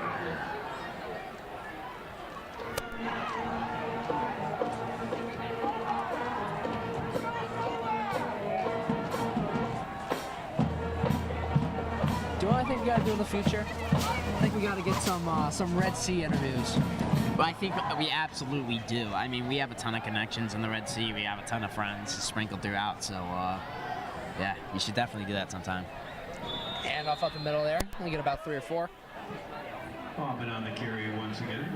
Do you know what I think we gotta do in the future? I think we gotta get some Red Sea interviews. Well, I think we absolutely do. I mean, we have a ton of connections in the Red Sea. We have a ton of friends sprinkled throughout. So, yeah, we should definitely do that sometime. And off up the middle there. I get about 3 or 4. Aubin on the carry once again.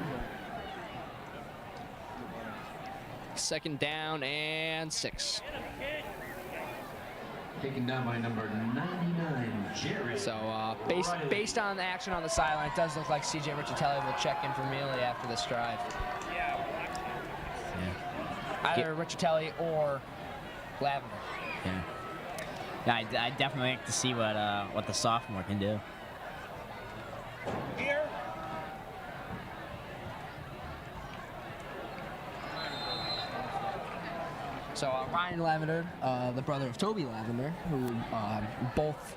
2nd down and 6. Taken down by number 99, Jerry. So based on the action on the sideline, it does look like CJ Riccitelli will check in for Mealy after this drive. Yeah. Either Riccitelli or Lavender. Yeah, I definitely like to see what the sophomore can do. Here. So Ryan Lavender, the brother of Toby Lavender, who both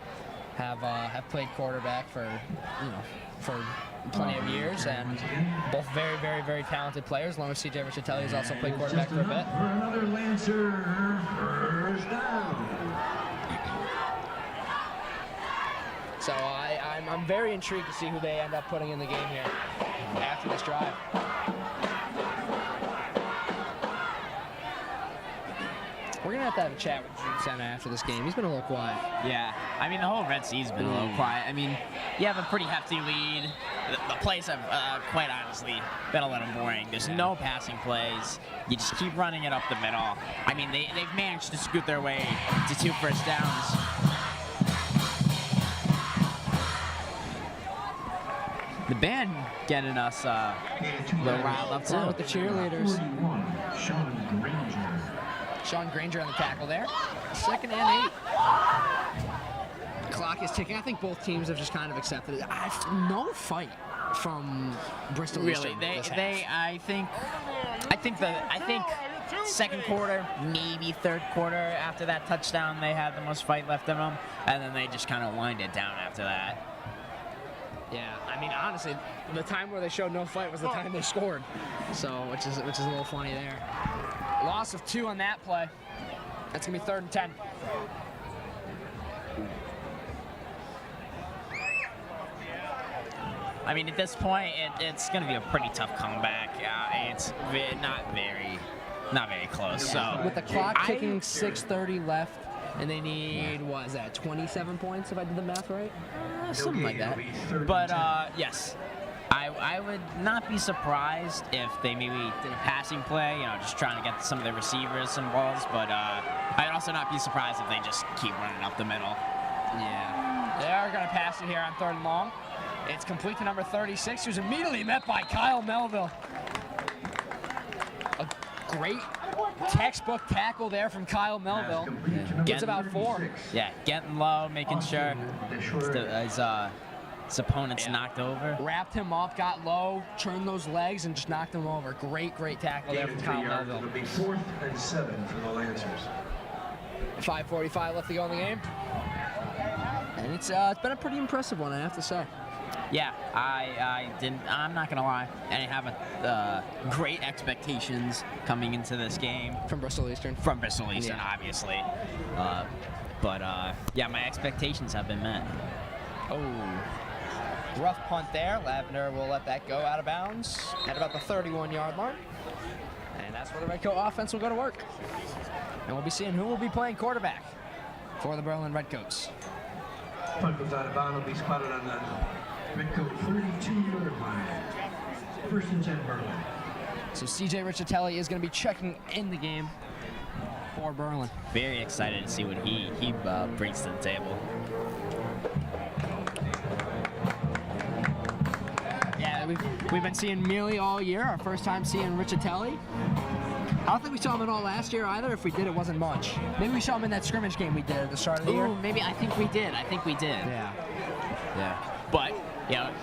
have played quarterback for plenty of years, and both very, very, very talented players. Along with CJ Riccitelli, has also played quarterback for a bit. For another Lancer, first down. So I'm very intrigued to see who they end up putting in the game here after this drive. We're going to have a chat with Drew Senna after this game. He's been a little quiet. Yeah, I mean, the whole Red Sea's been a little quiet. I mean, you have a pretty hefty lead. The plays have, quite honestly, been a little boring. There's no passing plays. You just keep running it up the middle. I mean, they've managed to scoot their way to 2 first downs. The band getting us a little riled up too. With the cheerleaders. 41, Sean Granger. Sean Granger on the tackle there. 2nd and 8. Clock is ticking. I think both teams have just kind of accepted it. No fight from Bristol. Really, Eastern they this half. I think second quarter, maybe third quarter after that touchdown, they had the most fight left in them, and then they just kind of wind it down after that. Yeah, I mean, honestly, the time where they showed no fight was the time they scored. So, which is a little funny there. Loss of 2 on that play. That's gonna be 3rd and 10. I mean, at this point, it's going to be a pretty tough comeback. It's not very close. So With the clock ticking, 6:30 left, and they need, what is that, 27 points if I did the math right? something like that. But yes, I would not be surprised if they maybe did a passing play, just trying to get some of the receivers some balls. But I'd also not be surprised if they just keep running up the middle. Yeah. They are going to pass it here on 3rd and long. It's complete to number 36, who's immediately met by Kyle Melville. A great textbook tackle there from Kyle Melville. Gets about 4. Yeah, getting low, making sure his opponent's knocked over. Wrapped him up, got low, turned those legs, and just knocked him over. Great tackle there from Kyle Melville. It'll be 4th and 7 for the Lancers. 5:45 left to go in the game. And it's been a pretty impressive one, I have to say. Yeah, I'm not gonna lie. I didn't have great expectations coming into this game. From Bristol Eastern. From Bristol Eastern, Yeah. obviously. But yeah, my expectations have been met. Oh. Rough punt there. Lavender will let that go out of bounds at about the 31-yard mark. And that's where the Redcoat offense will go to work. And we'll be seeing who will be playing quarterback for the Berlin Redcoats. Punt goes out of bounds. Will be spotted on the Redcoat 42-yard line. 1st and 10 Berlin. So CJ Riccitelli is going to be checking in the game for Berlin. Very excited to see what he brings to the table. Yeah, we've been seeing Mealy all year. Our first time seeing Riccitelli. I don't think we saw him at all last year either. If we did, it wasn't much. Maybe we saw him in that scrimmage game we did at the start of the year. Ooh, maybe I think we did. Yeah. Yeah. But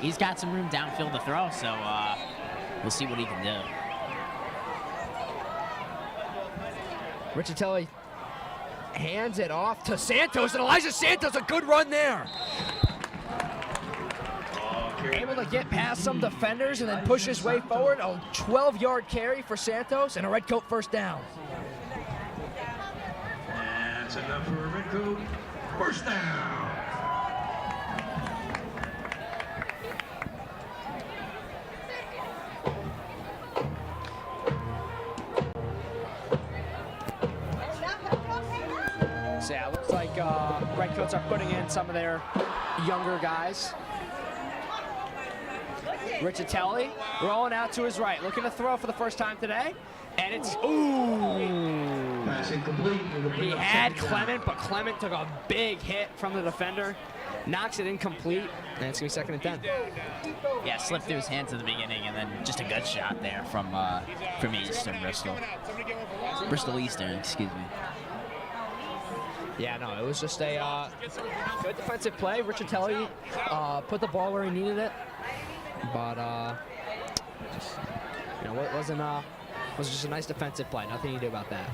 he's got some room downfield to throw, so we'll see what he can do. Riccitelli hands it off to Santos, and Elijah Santos, a good run there. Able to get past some defenders and then push his way forward. A 12-yard carry for Santos and a Redcoat first down. That's enough for a Redcoat. First down. So yeah, it looks like Redcoats are putting in some of their younger guys. Riccitelli rolling out to his right, looking to throw for the first time today. And it's, ooh. Pass incomplete. He had Clement, but Clement took a big hit from the defender. Knocks it incomplete, and it's going to be 2nd and 10. Yeah, slipped through his hands at the beginning, and then just a good shot there from Eastern Bristol. Bristol Eastern, excuse me. Yeah, no, it was just a good defensive play. Riccitelli put the ball where he needed it, but it was just a nice defensive play. Nothing you can do about that.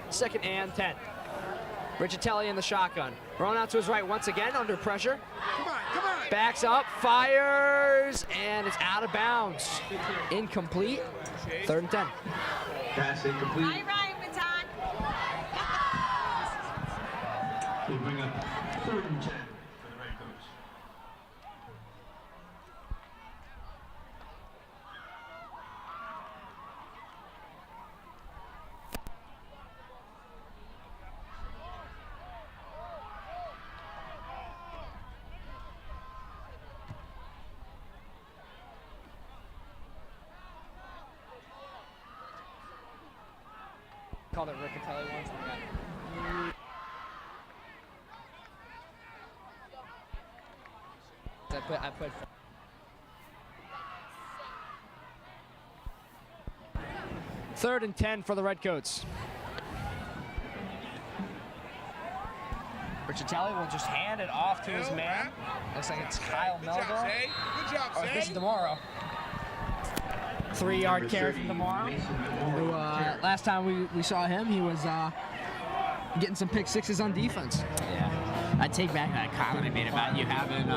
2nd and 10. Riccitelli in the shotgun. Rolling out to his right once again, under pressure. Come on. Backs up, fires, and it's out of bounds. Incomplete. 3rd and 10. Pass incomplete. All right, Baton. We'll bring up 3rd and 10 for the Redcoats. Called it Riccitelli once. I played. Third and 10 for the Redcoats. Richatelli will just hand it off to his man. Looks like it's Kyle Good job, Melville. Zay. Good job, Or this Zay. is DeMauro. 3-yard carry from DeMauro. Who, last time we saw him, he was getting some pick sixes on defense. Yeah. I take back that comment I made about you having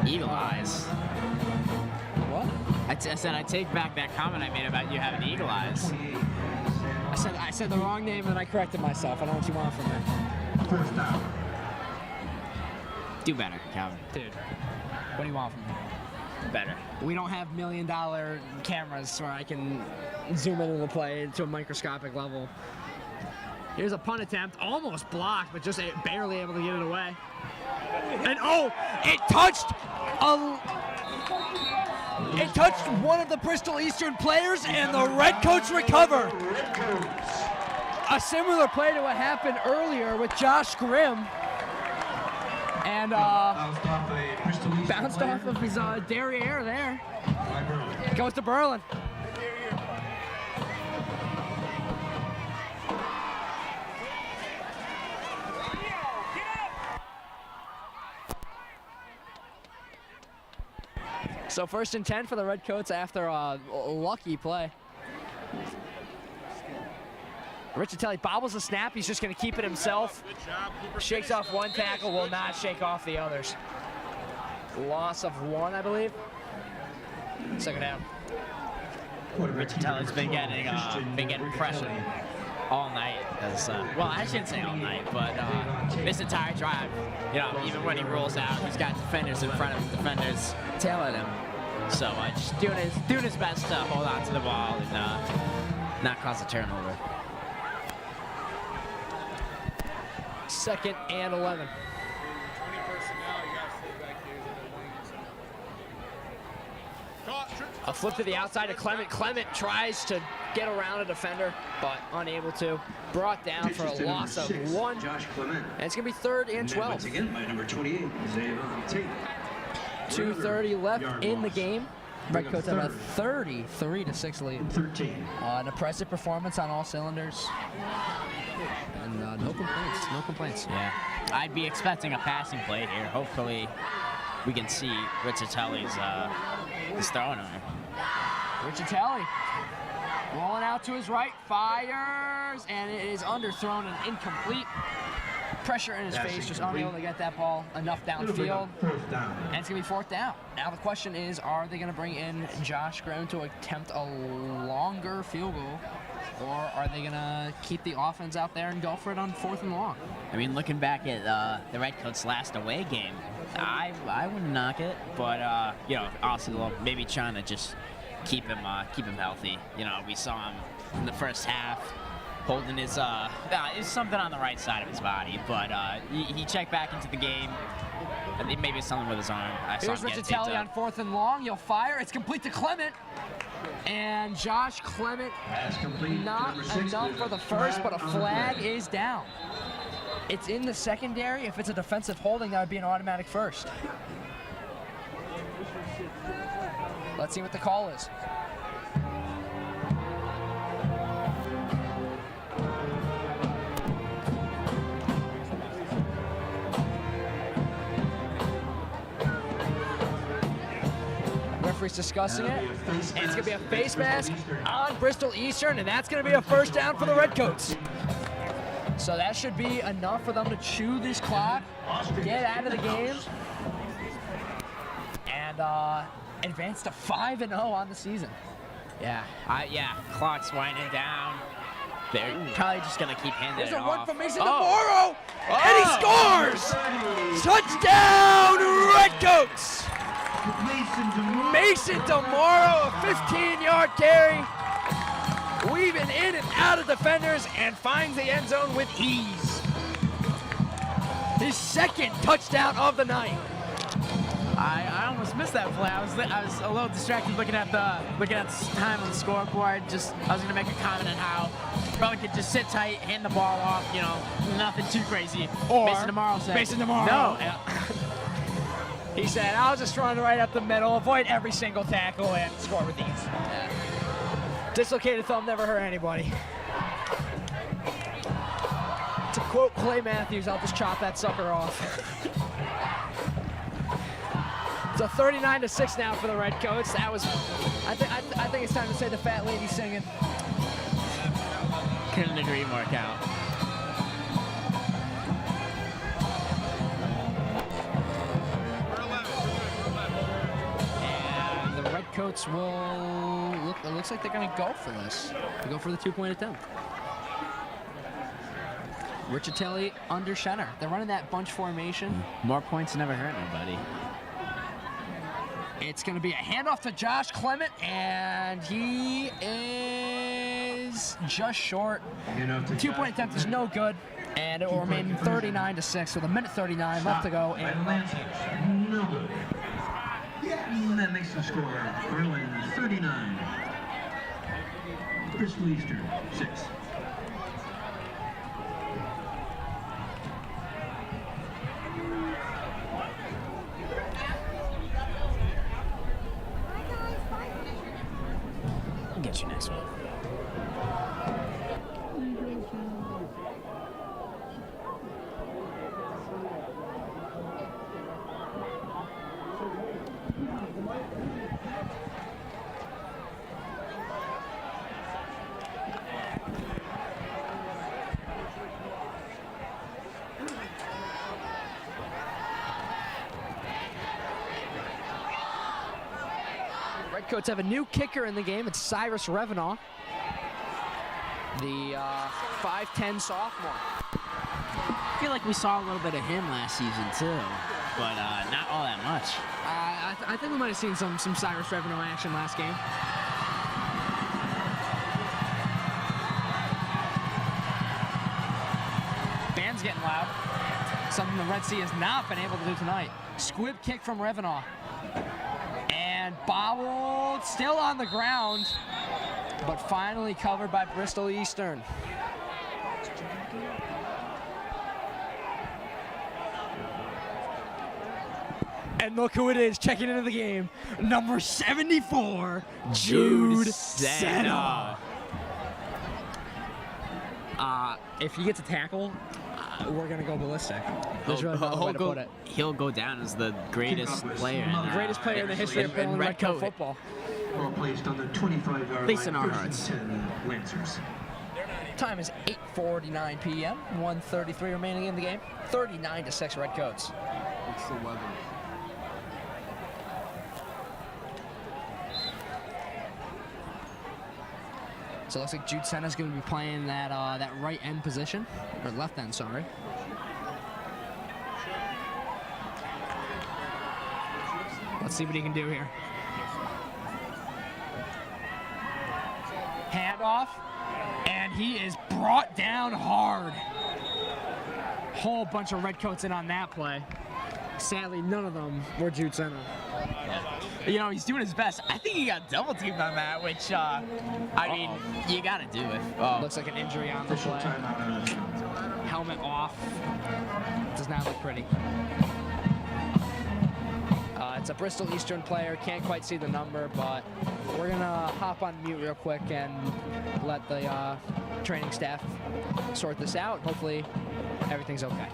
eagle eyes. What? I said I take back that comment I made about you having eagle eyes. I said the wrong name and I corrected myself. I don't know what you want from me. Fourth down. Do better, Calvin. Dude, what do you want from me? Better. We don't have $1 million cameras where I can zoom into the play to a microscopic level. Here's a punt attempt, almost blocked, but just barely able to get it away. And oh, it touched one of the Bristol Eastern players, and the Redcoats recover. A similar play to what happened earlier with Josh Grimm. And bounced off of his derriere there. Goes to Berlin. So 1st and 10 for the Redcoats after a lucky play. Richatelli bobbles the snap. He's just going to keep it himself. Shakes off one tackle, will not shake off the others. Loss of one, I believe. Second down. Richatelli's been getting pressure all night. Well, I shouldn't say all night, but this entire drive, even when he rolls out, he's got defenders in front of him, defenders tailing him. So just doing his best to hold on to the ball and not cause a turnover. 2nd and 11. A flip to the outside to Clement. Clement tries to get around a defender, but unable to. Brought down for a loss of 1. Josh Clement. And it's going to be 3rd and 12. Once again by number 28, Zayvon Tate. 2:30 left in the game. Redcoats have a 33-6 lead. 13. An impressive performance on all cylinders. And no complaints, no complaints. Yeah, I'd be expecting a passing play here. Hopefully, we can see Richatelli's his throwing on him. Richatelli rolling out to his right, fires, and it is underthrown and incomplete. Pressure in his face, just unable to get that ball enough downfield. Fourth down. And it's going to be 4th down. Now the question is, are they going to bring in Josh Grimm to attempt a longer field goal? Or are they going to keep the offense out there and go for it on 4th and long? I mean, looking back at the Redcoats' last away game, I wouldn't knock it, but also maybe trying to just keep him healthy. We saw him in the first half holding his it's something on the right side of his body, but he checked back into the game. I think maybe it's something with his arm. I saw Here's him get Richatelli on taped 4th and long. He'll fire. It's complete to Clement. And Josh Clement, Pass complete. not Number 6, enough for the first, but a flag is down. It's in the secondary. If it's a defensive holding, that would be an automatic first. Let's see what the call is. Referee's discussing it, and it's going to be a face mask on Bristol Eastern, and that's going to be a 1st down for the Redcoats. So that should be enough for them to chew this clock, get out of the game, and advance to 5-0 on the season. Yeah, clock's winding down. They're probably just gonna keep handing There's it a run off. from Mason DeMauro, and he scores! Touchdown, Redcoats! Mason DeMauro, a 15-yard carry, weaving in and out of defenders and finds the end zone with ease. His 2nd touchdown of the night. I almost missed that play. I was a little distracted looking at the time on the scoreboard. I was gonna make a comment on how probably could just sit tight, hand the ball off. Nothing too crazy. Or Mason DeMauro said. Mason DeMauro. No. He said, I'll just run right up the middle, avoid every single tackle, and score with ease. Yeah. Dislocated thumb never hurt anybody. To quote Clay Matthews, I'll just chop that sucker off. It's a 39-6 now for the Redcoats. That was, I think it's time to say the fat lady singing. Couldn't agree more, Cal. And the Redcoats will look. It looks like they're going to go for this. They go for the 2-point attempt. Richatelli under center. They're running that bunch formation. More points never hurt nobody. It's going to be a handoff to Josh Clement, and he is just short. The 2-point attempt is no good, and it will remain 39-6 with a minute 39 left to go. And no good. And that makes the score Berlin 39. Bristol Eastern 6. Get you next one. Redcoats have a new kicker in the game. It's Cyrus Revenaugh, the 5'10" sophomore. I feel like we saw a little bit of him last season too, but not all that much. I think we might have seen some Cyrus Revenaugh action last game. Band's getting loud. Something the Red Sea has not been able to do tonight. Squib kick from Revenaugh. And bobbled, still on the ground, but finally covered by Bristol Eastern. And look who it is checking into the game. Number 74, Jude Senna. If he gets a tackle, we're going to go ballistic. There's really no way to put it. He'll go down as the greatest player. Greatest player in the history of Berlin Redcoat football. Ball placed on the 25-yard line. At least in our hearts. 10 Lancers. Time is 8:49 p.m. 1:33 remaining in the game. 39-6 Redcoats. It's the weather. So it looks like Jude Senna's going to be playing that that right end position, or left end, sorry. Let's see what he can do here. Handoff, and he is brought down hard. Whole bunch of Redcoats in on that play. Sadly, none of them were Jude Senna. You know, he's doing his best. I think he got double teamed on that, which, I mean, you got to do it. Looks like an injury on the play. Helmet off. Does not look pretty. It's a Bristol Eastern player. Can't quite see the number, but we're going to hop on mute real quick and let the training staff sort this out. Hopefully, everything's okay.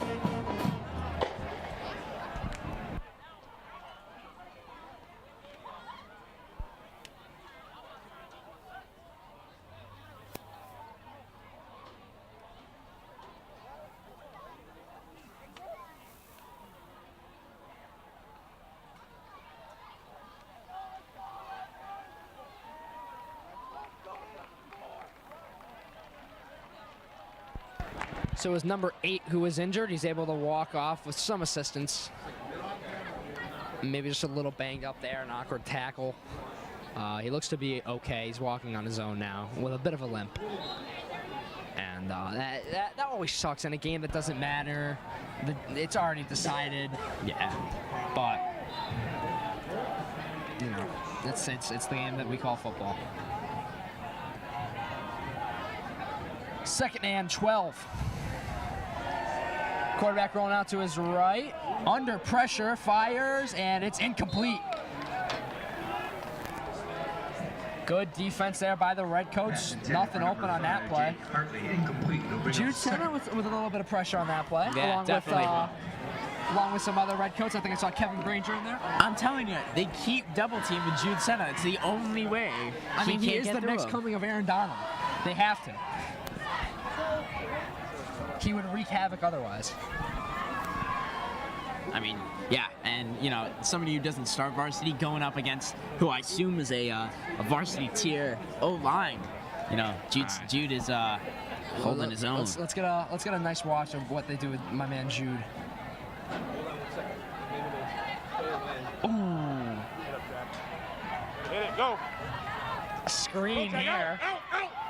So it was number 8 who was injured. He's able to walk off with some assistance. Maybe just a little banged up there, an awkward tackle. He looks to be okay. He's walking on his own now with a bit of a limp. And that always sucks in a game that doesn't matter. It's already decided. Yeah. But, you know, it's the game that we call football. Second and 12. Quarterback rolling out to his right. Under pressure, fires, and it's incomplete. Good defense there by the Redcoats. Nothing open on that play. Jude Senna with a little bit of pressure on that play. Yeah, definitely. Along with some other Redcoats. I think I saw Kevin Granger in there. I'm telling you, they keep double teaming Jude Senna. It's the only way. I mean, he can't is get the through next him. coming of Aaron Donald. They have to. He would wreak havoc otherwise. I mean, yeah, and you know, somebody who doesn't start varsity going up against who I assume is a varsity tier O-line. You know, Jude is holding his own. Let's get a nice watch of what they do with my man Jude. Ooh. Hit it, go. Screen here Out.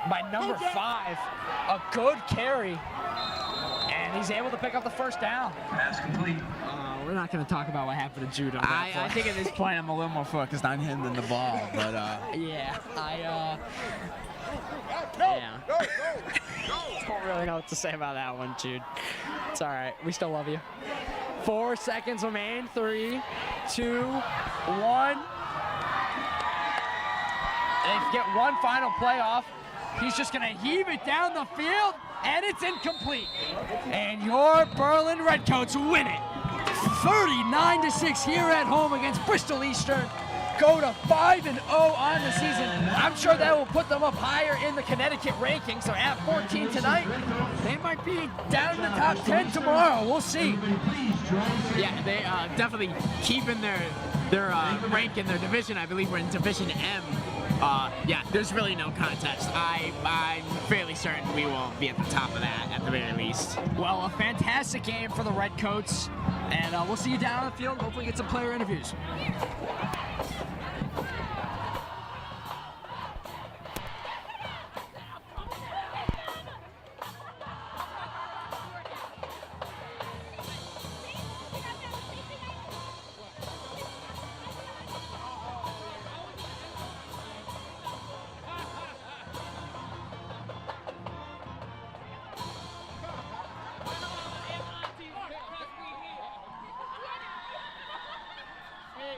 by number 5. A good carry. And he's able to pick up the first down. Pass complete. We're not going to talk about what happened to Jude on that I think at this point I'm a little more focused on him than the ball, but yeah, yeah. don't really know what to say about that one, Jude. It's all right. We still love you. 4 seconds remain. 3, 2, 1. They get one final play off. He's just going to heave it down the field, and it's incomplete. And your Berlin Redcoats win it. 39-6 here at home against Bristol Eastern. Go to 5-0 on the season. I'm sure that will put them up higher in the Connecticut rankings. So at 14 tonight, they might be down in the top 10 tomorrow. We'll see. Yeah, they definitely keeping their rank in their division. I believe we're in Division M. Yeah, there's really no contest. I'm fairly certain we will be at the top of that at the very least. Well, a fantastic game for the Redcoats. And we'll see you down on the field. Hopefully get some player interviews. Hey,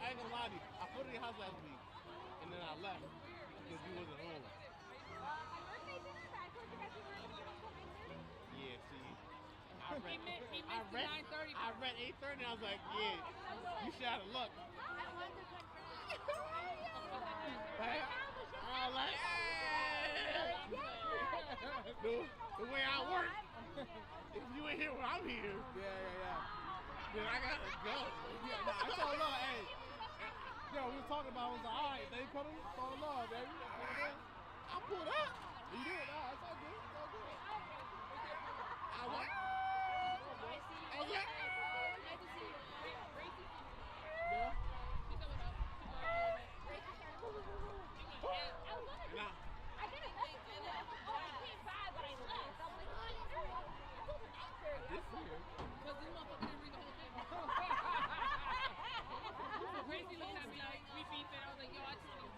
I ain't gonna lie to you. I put it in your house last week, and then I left because you wasn't home. Yeah, see. I read 8:30 and I was like, yeah, you should have luck. I was like, hey! The way I work, if you ain't here when I'm here, then I gotta go. I told her, hey, yo, we was talking about it, I was like, all right, they put him, fall in love, baby. I pulled up. You did? Nah, it's all good. It's all good. I was like, yeah. Nah. This year. Because this motherfucker didn't read the whole thing. Gracie looked at me like, we beefed it. I was like, yo, I just want to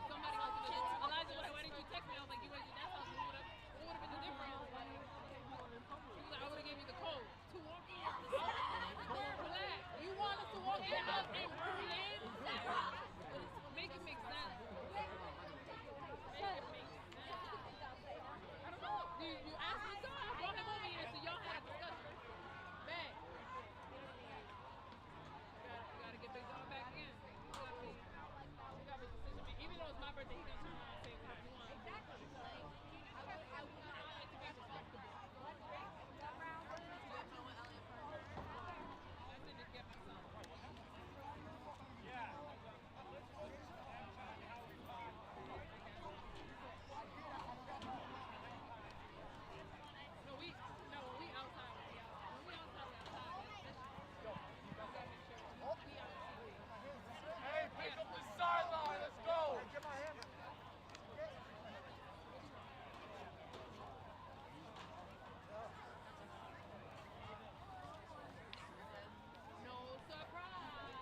somebody else to do it. Elijah, why didn't you text me? I was like, you went to that house. What would have been the difference? She was like, I would have gave you the code to walk in. Relax. You want us to walk in the house and bring it in? Make it make sense. I don't know. You asked me so. I brought him over here so y'all had a discussion. Back. You gotta get Big Dog back in. You gotta make decision. Even though it's my birthday, he's gonna turn around and say whatever you want. Exactly. I would like to be responsible. That's it, just get my son. Yeah. When we outside. Hey, pick up the sideline. Let's go. Get my hand. No surprise.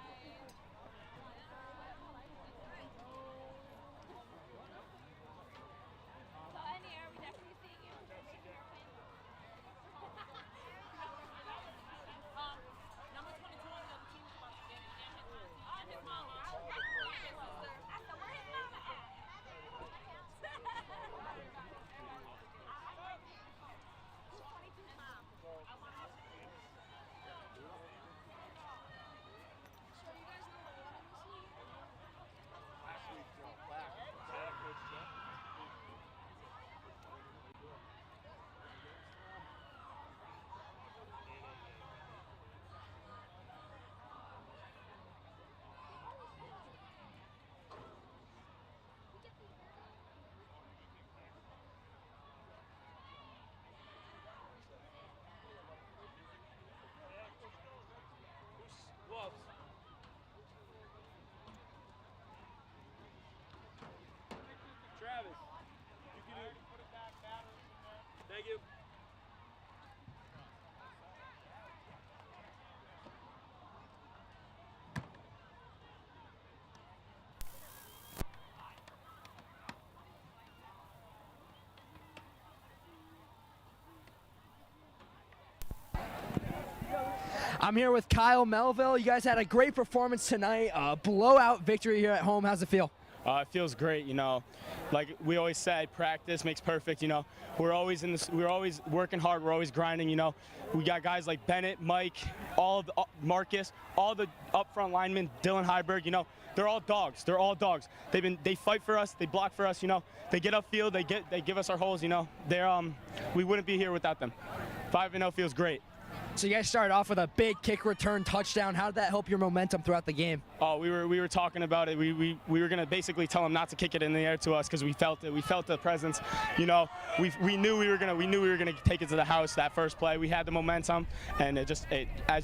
So anyway, we definitely seeing you. Number 22 on the other team is about to get it, and his mama. And his sister. I said, where his mama at? Who's 22's mom? I want to So you guys know what water was here? Last week, Coach Jeff. Gloves. Travis, you can do it. Thank you. I'm here with Kyle Melville. You guys had a great performance tonight. Blowout victory here at home. How's it feel? It feels great, you know. Like we always say, practice makes perfect, you know. We're always working hard, we're always grinding, you know. We got guys like Bennett, Mike, Marcus, all the up front linemen, Dylan Heiberg, you know. They're all dogs. They're all dogs. They fight for us, they block for us, you know. They get upfield, they give us our holes, you know. We wouldn't be here without them. 5-0 feels great. So you guys started off with a big kick return touchdown. How did that help your momentum throughout the game? Oh, we were talking about it. We were gonna basically tell them not to kick it in the air to us because we felt it. We felt the presence. You know, we knew we were gonna take it to the house that first play. We had the momentum, and as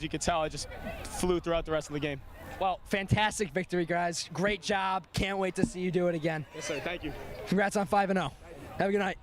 you could tell, it just flew throughout the rest of the game. Well, fantastic victory, guys. Great job. Can't wait to see you do it again. Yes, sir. Thank you. Congrats on 5-0. Have a good night.